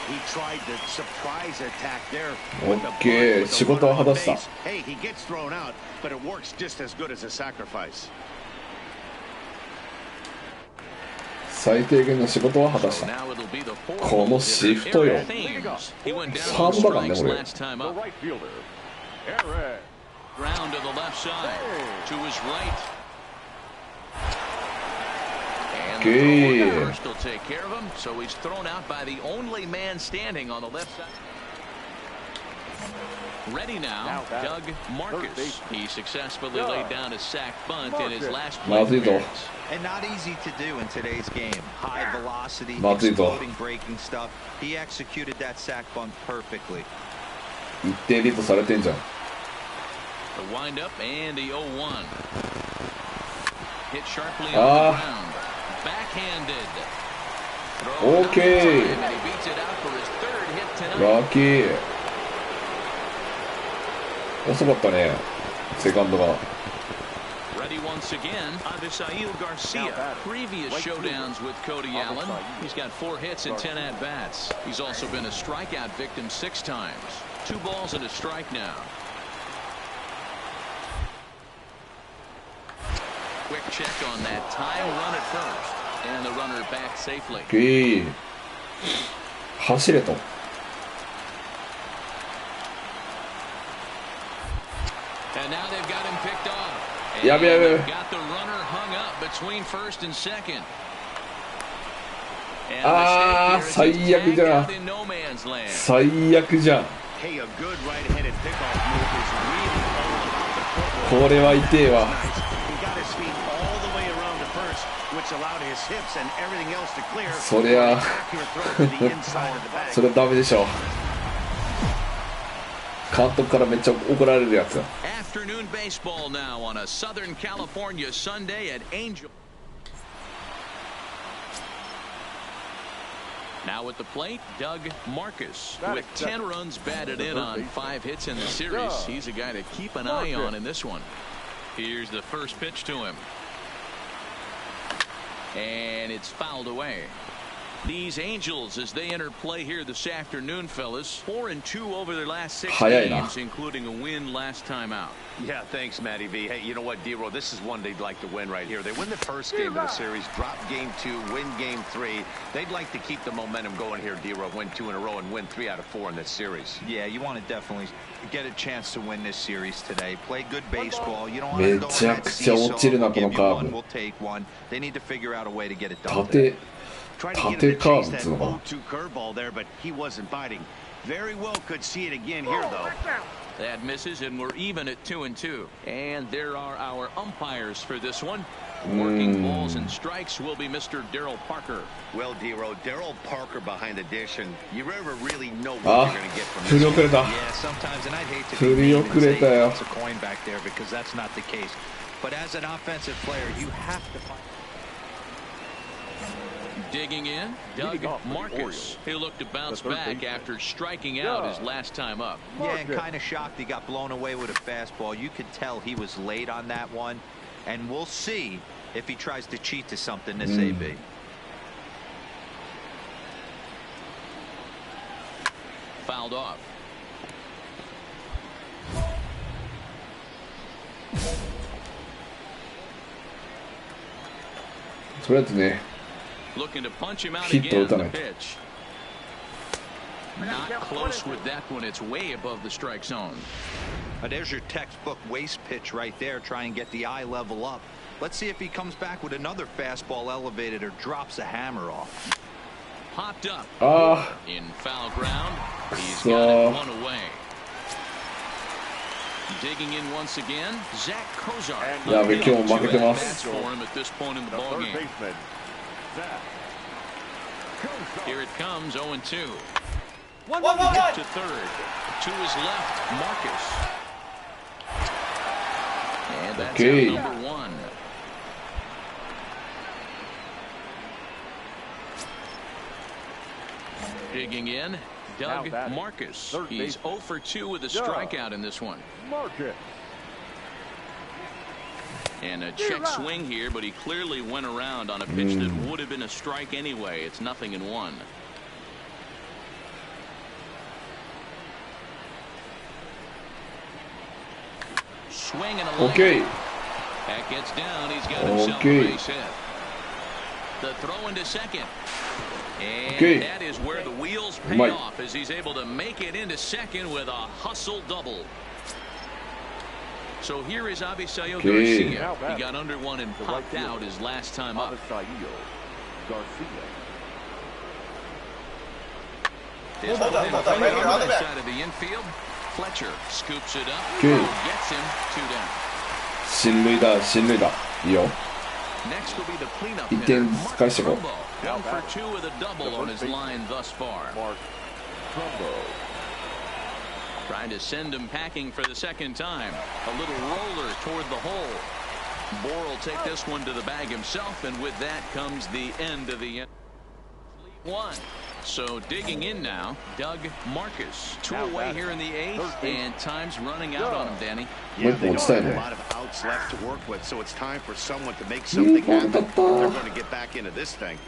Speaker 3: He tried to surprise attack there.
Speaker 1: OK 仕事は果たした
Speaker 3: Hey, he gets thrown out, but it works just as good as a sacrifice.
Speaker 1: 最低限の仕事は果たした
Speaker 2: Now it'll be the
Speaker 1: このシフトよ
Speaker 2: He went down
Speaker 1: サ
Speaker 2: on
Speaker 1: ードだからね
Speaker 2: strikes
Speaker 1: これ
Speaker 2: last time
Speaker 7: The
Speaker 2: up.
Speaker 7: right fielder, Eric.
Speaker 2: Ground to the left side, to his right. And the
Speaker 1: Okay.
Speaker 2: thrower first will take care of him, so he's thrown out by the only man standing on the left side. Ready now, Doug Marcus. He successfully laid down a sac bunt in his last play.
Speaker 1: まずいぞ
Speaker 4: And not easy to do in today's game. High velocity,
Speaker 1: まずいぞ
Speaker 4: exploding breaking stuff. He executed that sac bunt perfectly.
Speaker 1: 一定リードされてんじゃん
Speaker 2: The windup and the 0-1. Hit sharply on the
Speaker 1: Ah.
Speaker 2: ground. Backhanded. Throw
Speaker 1: Okay.
Speaker 2: time, and he beats it out for his third hit tonight.
Speaker 1: ラッキー遅かったねセカンドが
Speaker 2: Ready once again, Avisail Garcia. Previous showdowns with Cody Allen. He's got 4 hits and 10 at-bats. He's also been a strikeout victim 6 times. 2 balls and a strike now. Quick check on that time run at first. And the runner back safely.
Speaker 1: OK 走れと
Speaker 2: And now they've got him picked off. And
Speaker 1: Yeah, yeah, yeah.
Speaker 2: they've got the runner hung up between first and second. And
Speaker 1: Ah,
Speaker 2: the mistake here is
Speaker 1: 最悪
Speaker 2: he's
Speaker 1: じゃん
Speaker 2: tagged out in no man's land.
Speaker 1: 最悪じゃん
Speaker 3: Hey, a good right-handed pickoff move is really all about the footwork.
Speaker 1: これは痛えわ
Speaker 3: Nice. He got his feet all the way around to first, which allowed his hips and everything else to clear.
Speaker 1: そりゃ
Speaker 3: Accurate throw to the inside of the bag.
Speaker 1: それはダメでしょ監督からめっちゃ怒られるやつ
Speaker 2: Afternoon baseball now on a Southern California Sunday at Angel. Now at the plate, Doug Marcus with 10 runs batted in on 5 hits in the series. He's a guy to keep an eye on in this one. Here's the first pitch to him. And it's fouled away. These Angels, as they enter play here this afternoon, fellas, 4-2 over their last 6
Speaker 1: 早いな。
Speaker 2: games, including a win last time out.
Speaker 3: Yeah, thanks, Matty V. Hey, you know what, D-Roll, this is one they'd like to win right here. They win the first game of the series, drop game 2, win game 3. They'd like to keep the momentum going here, D-Roll, win 2 in a row and win 3 out of 4 in this series.
Speaker 4: Yeah, you want to definitely get a chance to win this series today. Play good baseball. You don't want to go on that seesaw. We'll give you one, we'll take one. They need to figure out a way to get it done today.
Speaker 1: 縦カーブっていうのかな。
Speaker 3: 0-2 curveball there, but he wasn't biting. Very well could see it again here, though.
Speaker 2: That misses, and we're even at 2-2. And there are our umpires for this one. Working balls and strikes will be Mr. Darryl Parker.
Speaker 3: Well, D-Roll, Darryl Parker behind the dish, and you never really know what you're going to get from this.
Speaker 1: 振り遅れた。
Speaker 4: Yeah, sometimes, and I'd hate to
Speaker 1: 振
Speaker 4: be
Speaker 1: り
Speaker 4: mean
Speaker 1: 遅
Speaker 4: and
Speaker 1: れ
Speaker 4: say
Speaker 1: たよ。
Speaker 4: it's a coin back there because that's not the case. But as an offensive player, you have to find.
Speaker 2: Digging in, Doug Marcus. He'll look to bounce back after striking out his last time up.
Speaker 4: Yeah, and kind of shocked he got blown away with a fastball. You could tell he was late on that one. And we'll see if he tries to cheat to something this AB.
Speaker 2: Fouled off. Looking to punch him out again on the pitch. Not close with that one. It's way above the strike zone.
Speaker 4: There's your textbook waste pitch right there. Try and get the eye level up. Let's see if he comes back with another fastball elevated or drops a hammer off.
Speaker 2: Popped up. In foul ground. He's got it one away. Digging in once again, Zach Kozar. For him at this point in the ball game. Here it comes, 0-2. One to third. To his left, Marcus. And that's out number 1. Digging in, Doug Marcus. He's 0 for 2 with a strikeout in this one. And a check swing here, but he clearly went around on a pitch that would have been a strike anyway. It's 0-1. Swing and a leg. That gets down. He's got himself a base hit. The throw into second. And that is where the wheels pay off as he's able to make it into second with a hustle double. So here is Avisail Garcia. He got under one and popped out his last time up. This one on the other side of the infield. Fletcher scoops it up. Gets him 2 down.
Speaker 1: 進塁だ、進塁だ。いいよ。
Speaker 2: Next will be the cleanup
Speaker 1: 1点返してこう。
Speaker 2: 1 for 2 with a double on his line thus far. Trying to send him packing for the second time. A little roller toward the hole. Bohr will take this one to the bag himself, and with that comes the end of the 1. So digging in now, Doug Marcus. 2 away here in the 8th, and time's running out on him, Danny.
Speaker 3: Yeah, they don't have a lot of outs left to work with, so it's time for someone to make something happen. They're going to get back into this thing.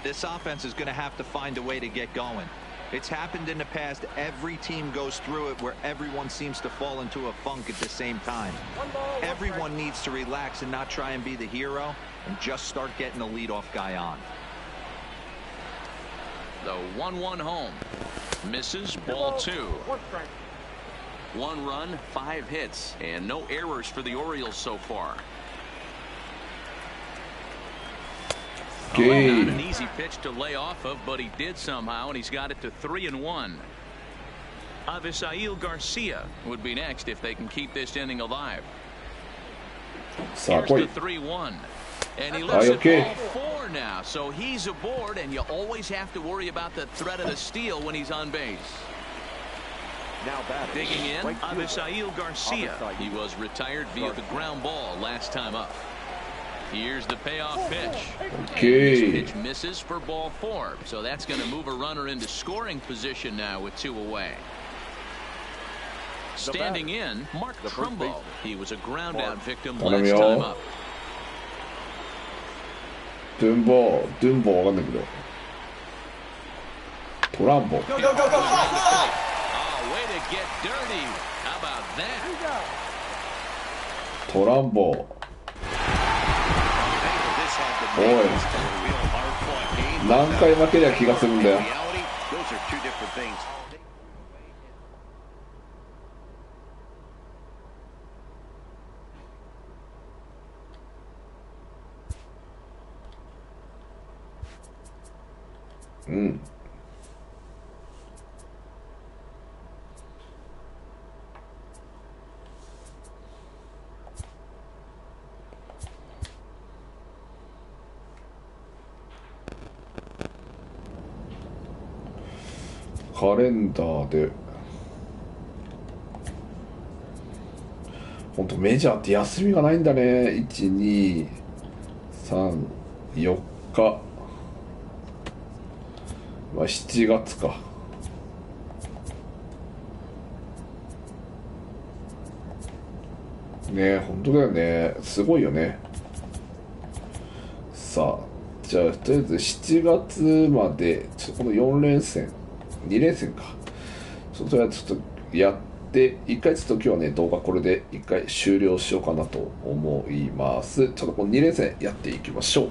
Speaker 4: This offense is going to have to find a way to get going. It's happened in the past. Every team goes through it where everyone seems to fall into a funk at the same time. Everyone needs to relax and not try and be the hero and just start getting the leadoff guy on.
Speaker 2: The 1-1 home. Misses, ball 2. 1 run, 5 hits, and no errors for the Orioles so far. Not an easy pitch to lay off of, but he did somehow, and he's got it to 3-1. Avisail Garcia would be next if they can keep this inning alive. Here's the 3-1. And he looks at ball 4 now, so he's aboard, and you always have to worry about the threat of the steal when he's on base. Digging in, Avisail Garcia. He was retired via the ground ball last time up. Here's the payoff pitch. This pitch misses for ball 4, so that's going to move a runner into scoring position now with 2 away. Standing in, Mark Trumbo. He was a ground out victim last time up.
Speaker 1: Dumbo わかんないけど。トランボ。トランボ。おい、何回負けりゃ気がするんだよ。うん。カレンダーで本当メジャーって休みがないんだね。1、2、3、4日、まあ、7月か。ねえ、本当だよね。すごいよね。さあ、じゃあとりあえず7月までこの4連戦2連戦か、それはちょっとやって1回ちょっと今日はね動画これで1回終了しようかなと思います。ちょっとこの2連戦やっていきましょう。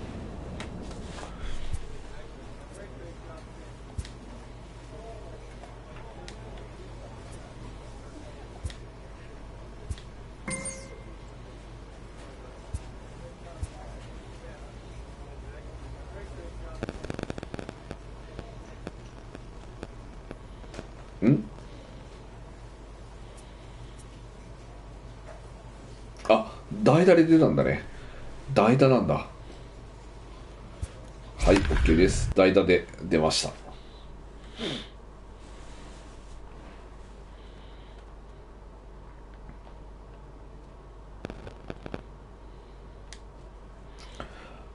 Speaker 1: あ、代打で出たんだね。代打なんだ。はい、OK です。代打で出ました。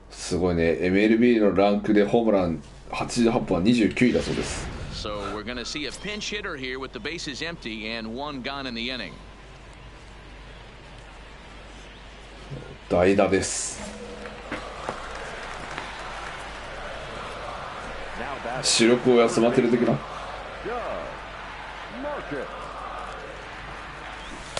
Speaker 1: すごいね。MLB のランクでホームラン88本は29位だそうです。
Speaker 2: So we're going to see a pinch hitter here with the bases empty and one gone in the inning.
Speaker 1: 代打です。視力を休まってる的な。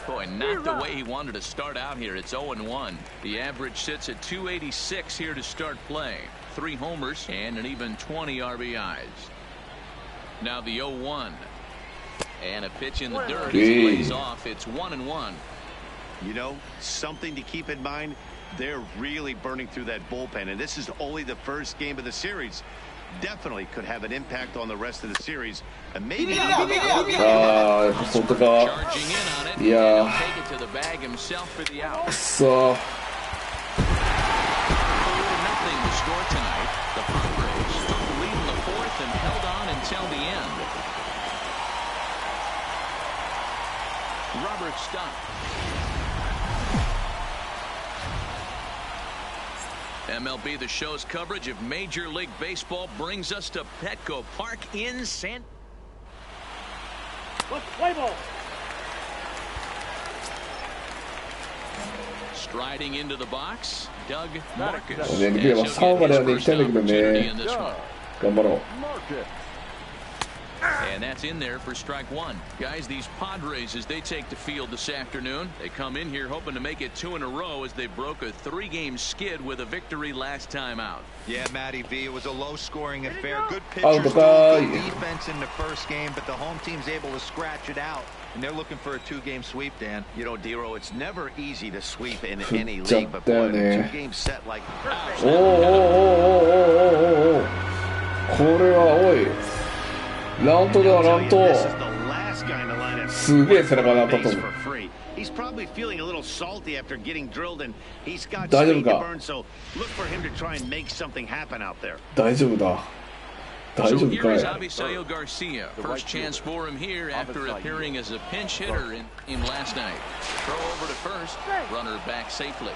Speaker 2: Boy, not the way he wanted to start out here. It's 0-1. The average sits at 286 here to start play. 3 homers and an even 20 RBIs. Now the 0-1. And a pitch in the dirt. He lays off. It's 1-1.
Speaker 3: You know, something to keep in mind, they're really burning through that bullpen, and this is only the first game of the series. Definitely could have an impact on the rest of the series, and maybe.
Speaker 1: 外側。いやー。さあ。
Speaker 2: Robert Stuck. MLB The Show's coverage of Major League Baseball brings us to Petco Park in San. Striding into the box, Doug Marcus.
Speaker 1: ね、できれば3まではね、行きたいんだけどね。頑張ろう。
Speaker 2: And that's in there for strike one. Guys, these Padres, as they take the field this afternoon, they come in here hoping to make it 2 in a row as they broke a 3-game skid with a victory last time out.
Speaker 4: Yeah, Matty V, it was a low-scoring affair. Good pitchers, good defense in the first game, but the home team's able to scratch it out. And they're looking for a 2-game sweep, Dan.
Speaker 3: You know, Dero, it's never easy to sweep in any league, but boy, a 2-game set like...
Speaker 1: おお、これはおい。ラントだ、ラント。すげえ背中に当たったぞ。大丈夫か。大丈夫だ。大丈夫かい。
Speaker 2: First chance for him here after appearing as a pinch hitter in last night. Throw over to first, runner back safely.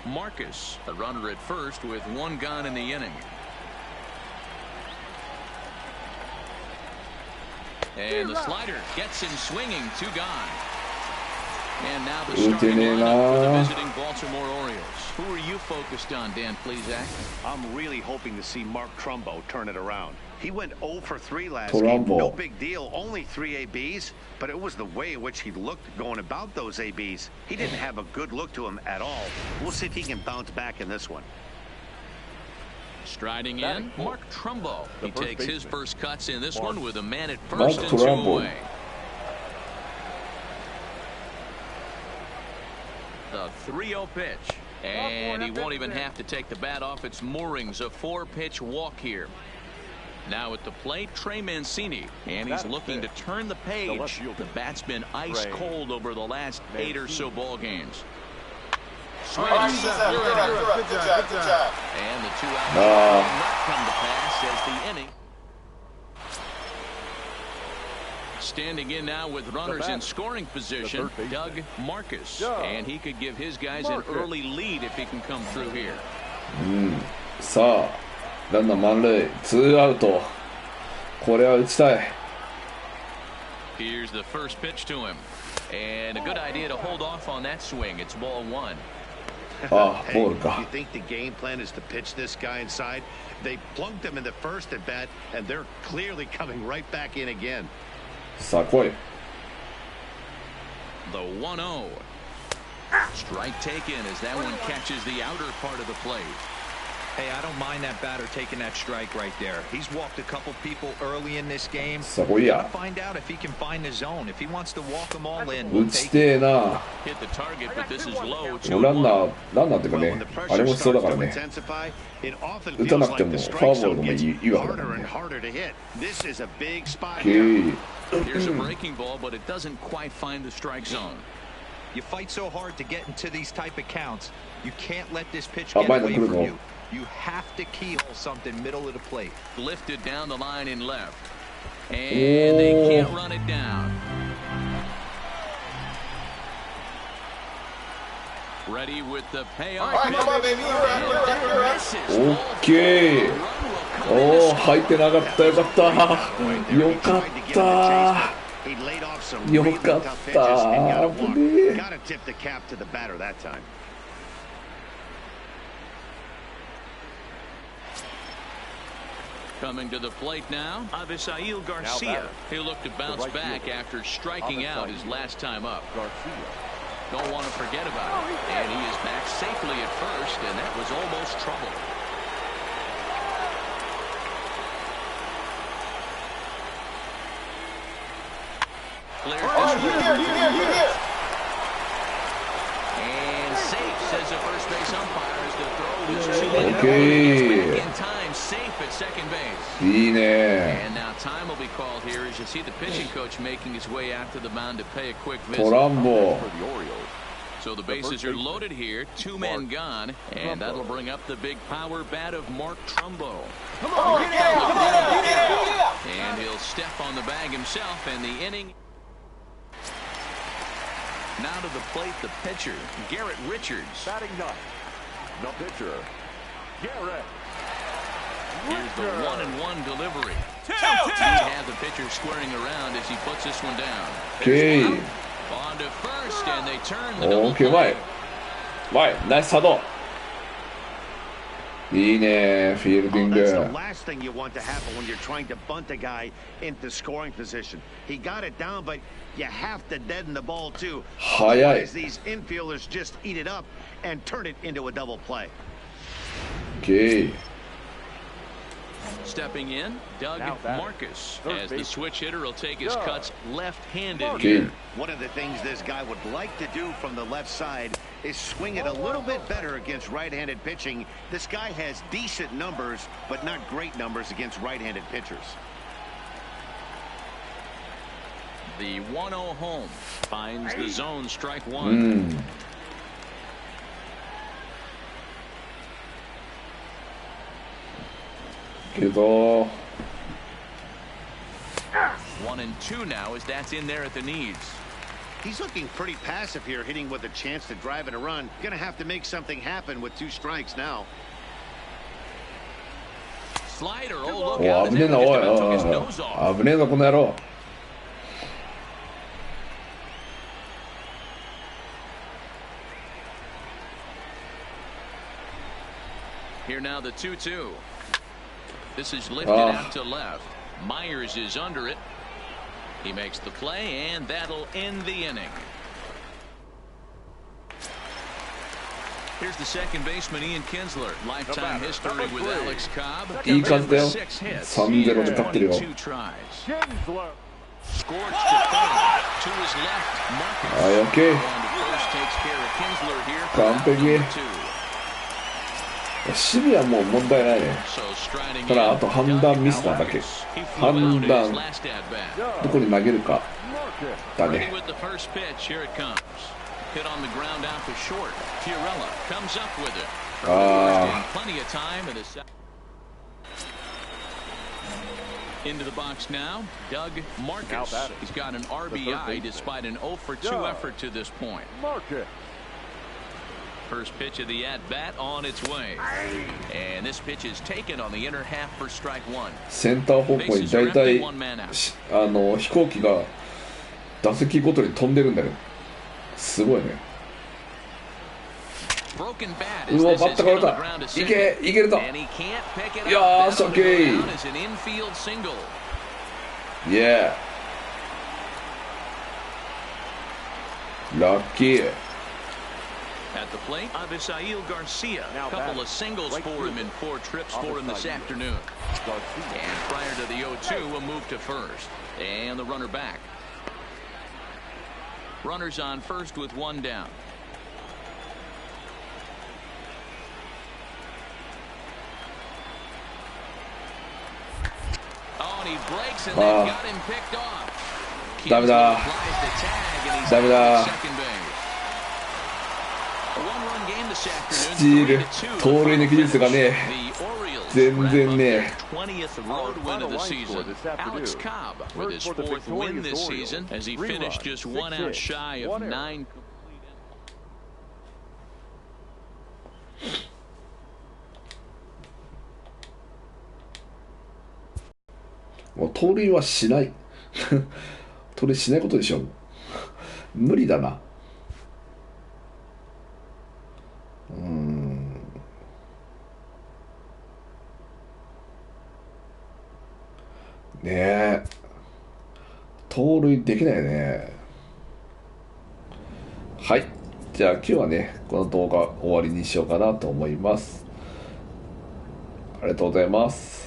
Speaker 2: Marcus, a runner at first with 1 gone in the inning. And the slider gets him swinging, 2 gone. 打てねえな。Who are you focused on, Dan Plesac?
Speaker 3: I'm really hoping to see Mark Trumbo turn it around. He went 0 for 3 last game. No big deal, only 3 ABs, but it was the way in which he looked going about those ABs. He didn't have a good look to him at all. We'll see if he can bounce back in this one.
Speaker 2: Striding in, Mark Trumbo. He takes his first cuts in this one with a man at first and 2 away. The 3-0 pitch. And he won't even have to take the bat off its moorings. A 4-pitch walk here. Now at the plate, Trey Mancini. And he's looking to turn the page. The bat's been ice cold over the last 8 or so ball games. Swing. And the 2 out will not come to pass as the inning. Standing in now with runners in scoring position, Doug Marcus. And he could give his guys an early lead if he can come through here.
Speaker 1: さあ、ランナー満塁、2アウト。これは打ちたい。
Speaker 2: Here's the first pitch to him. And a good idea to hold off on that swing. It's ball 1.
Speaker 1: あ、ボールか。
Speaker 3: You think the game plan is to pitch this guy inside? They plunked him in the first at bat, and they're clearly coming right back in again.
Speaker 1: さあ来い。
Speaker 2: The 1-0. Strike taken as that one catches the outer part of the plate.
Speaker 4: Hey, I don't mind that batter taking that strike right there. He's walked a couple people early in this game.
Speaker 1: さあ来いや。
Speaker 4: Find out if he can find the zone. If he wants to walk them all in.
Speaker 1: 打ちてえな。
Speaker 2: Hit the target, but this is low.
Speaker 1: ランナーっていうかね、あれも必要だからね。打たなくてもフォアボールでもいいわけだからね。
Speaker 2: Here's a breaking ball, but it doesn't quite find the strike zone.
Speaker 4: You fight so hard to get into these type of counts. You can't let this pitch get away from you. You have to keyhole something middle of the plate.
Speaker 2: Lifted down the line in left. And they can't run it down. Ready with the payoff.
Speaker 1: OK。おお、入ってなかった。よかった。よかった。よかった。危ねえ。
Speaker 2: Coming to the plate now, Avisail Garcia. He'll look to bounce back after striking out his last time up. Don't want to forget about it. And he is back safely at first, and that was almost trouble. And safe, says the first base umpire, as the throw is too late. In time, safe at second base.
Speaker 1: いいね。
Speaker 2: And now time will be called here as you see the pitching coach making his way out to the mound to pay a quick visit.
Speaker 1: トランボ。
Speaker 2: So the bases are loaded here, 2 men gone, and that'll bring up the big power bat of Mark Trumbo. And he'll step on the bag himself, and the inning. Now to the plate, the pitcher, Garrett Richards.
Speaker 7: Batting ninth, the pitcher, Garrett.
Speaker 2: Here's the 1-1 delivery. He had the pitcher squaring around as he puts this one down.
Speaker 1: OK。
Speaker 2: On to first, and they turn the double
Speaker 1: OK、play. 前。ナイスサード。いいね、フィールディング。
Speaker 3: That's the last thing you want to happen when you're trying to bunt a guy into scoring position. He got it down, but you have to deaden the ball too. Otherwise, these infielders just eat it up and turn it into a double play.
Speaker 1: OK。
Speaker 2: Stepping in, Doug Marcus, as the switch hitter will take his cuts left-handed
Speaker 1: OK。
Speaker 2: here.
Speaker 3: One of the things this guy would like to do from the left side is swing it a little bit better against right-handed pitching. This guy has decent numbers, but not great numbers against right-handed pitchers.
Speaker 2: The 1-0 home finds the zone, strike one.
Speaker 1: けど
Speaker 2: 1-2 now as that's in there at the knees.
Speaker 3: He's looking pretty passive here, hitting with a chance to drive in a run. Gonna have to make something happen with 2 strikes now.
Speaker 2: Slider, oh, look
Speaker 1: お
Speaker 2: out.
Speaker 1: 危ねえな、おいおい
Speaker 2: Took his nose
Speaker 1: お
Speaker 2: off.
Speaker 1: い危ねえぞこの野郎。
Speaker 2: Here now the 2-2. This is lifted out to left. Myers is under it. He makes the play, and that'll end the inning. Here's the second baseman, Ian Kinsler. Lifetime history with Alex Cobb.
Speaker 1: いい感じだよ。3-0 で勝ってるよ。
Speaker 2: Scorched to third. To his left. Marcus.
Speaker 1: はい、オッケー。
Speaker 2: First takes care of Kinsler here.
Speaker 1: 完璧。守備はもう問題ないね。ただあと判断ミスなだけ。判断どこに投げるかだね。
Speaker 2: Into the box now, Doug Marcus. He's got an RBI despite an 0 for 2 effort to this point. First pitch of the at-bat on its way. And this pitch is taken on the inner half for strike one.
Speaker 1: センター方向にだいたい飛行機が打席ごとに飛んでるんだよ。すごいね。うわ、バッタが折れた。いけ、いけると。よーし、オッケー。イエー。ラッキー。
Speaker 2: At the plate, Avisail Garcia. A couple of singles for him in 4 trips for him this afternoon. And prior to the 0-2, a move to first. And the runner back. Runners on first with 1 down. Oh, and he breaks and they've got him picked off.
Speaker 1: ダメだ。ダメだ。スチール、盗塁の技術がね、全然ね。もう盗塁はしない。盗塁しないことでしょ。無理だな。ねえ、盗塁できないよね。はい、じゃあ今日はねこの動画終わりにしようかなと思います。ありがとうございます。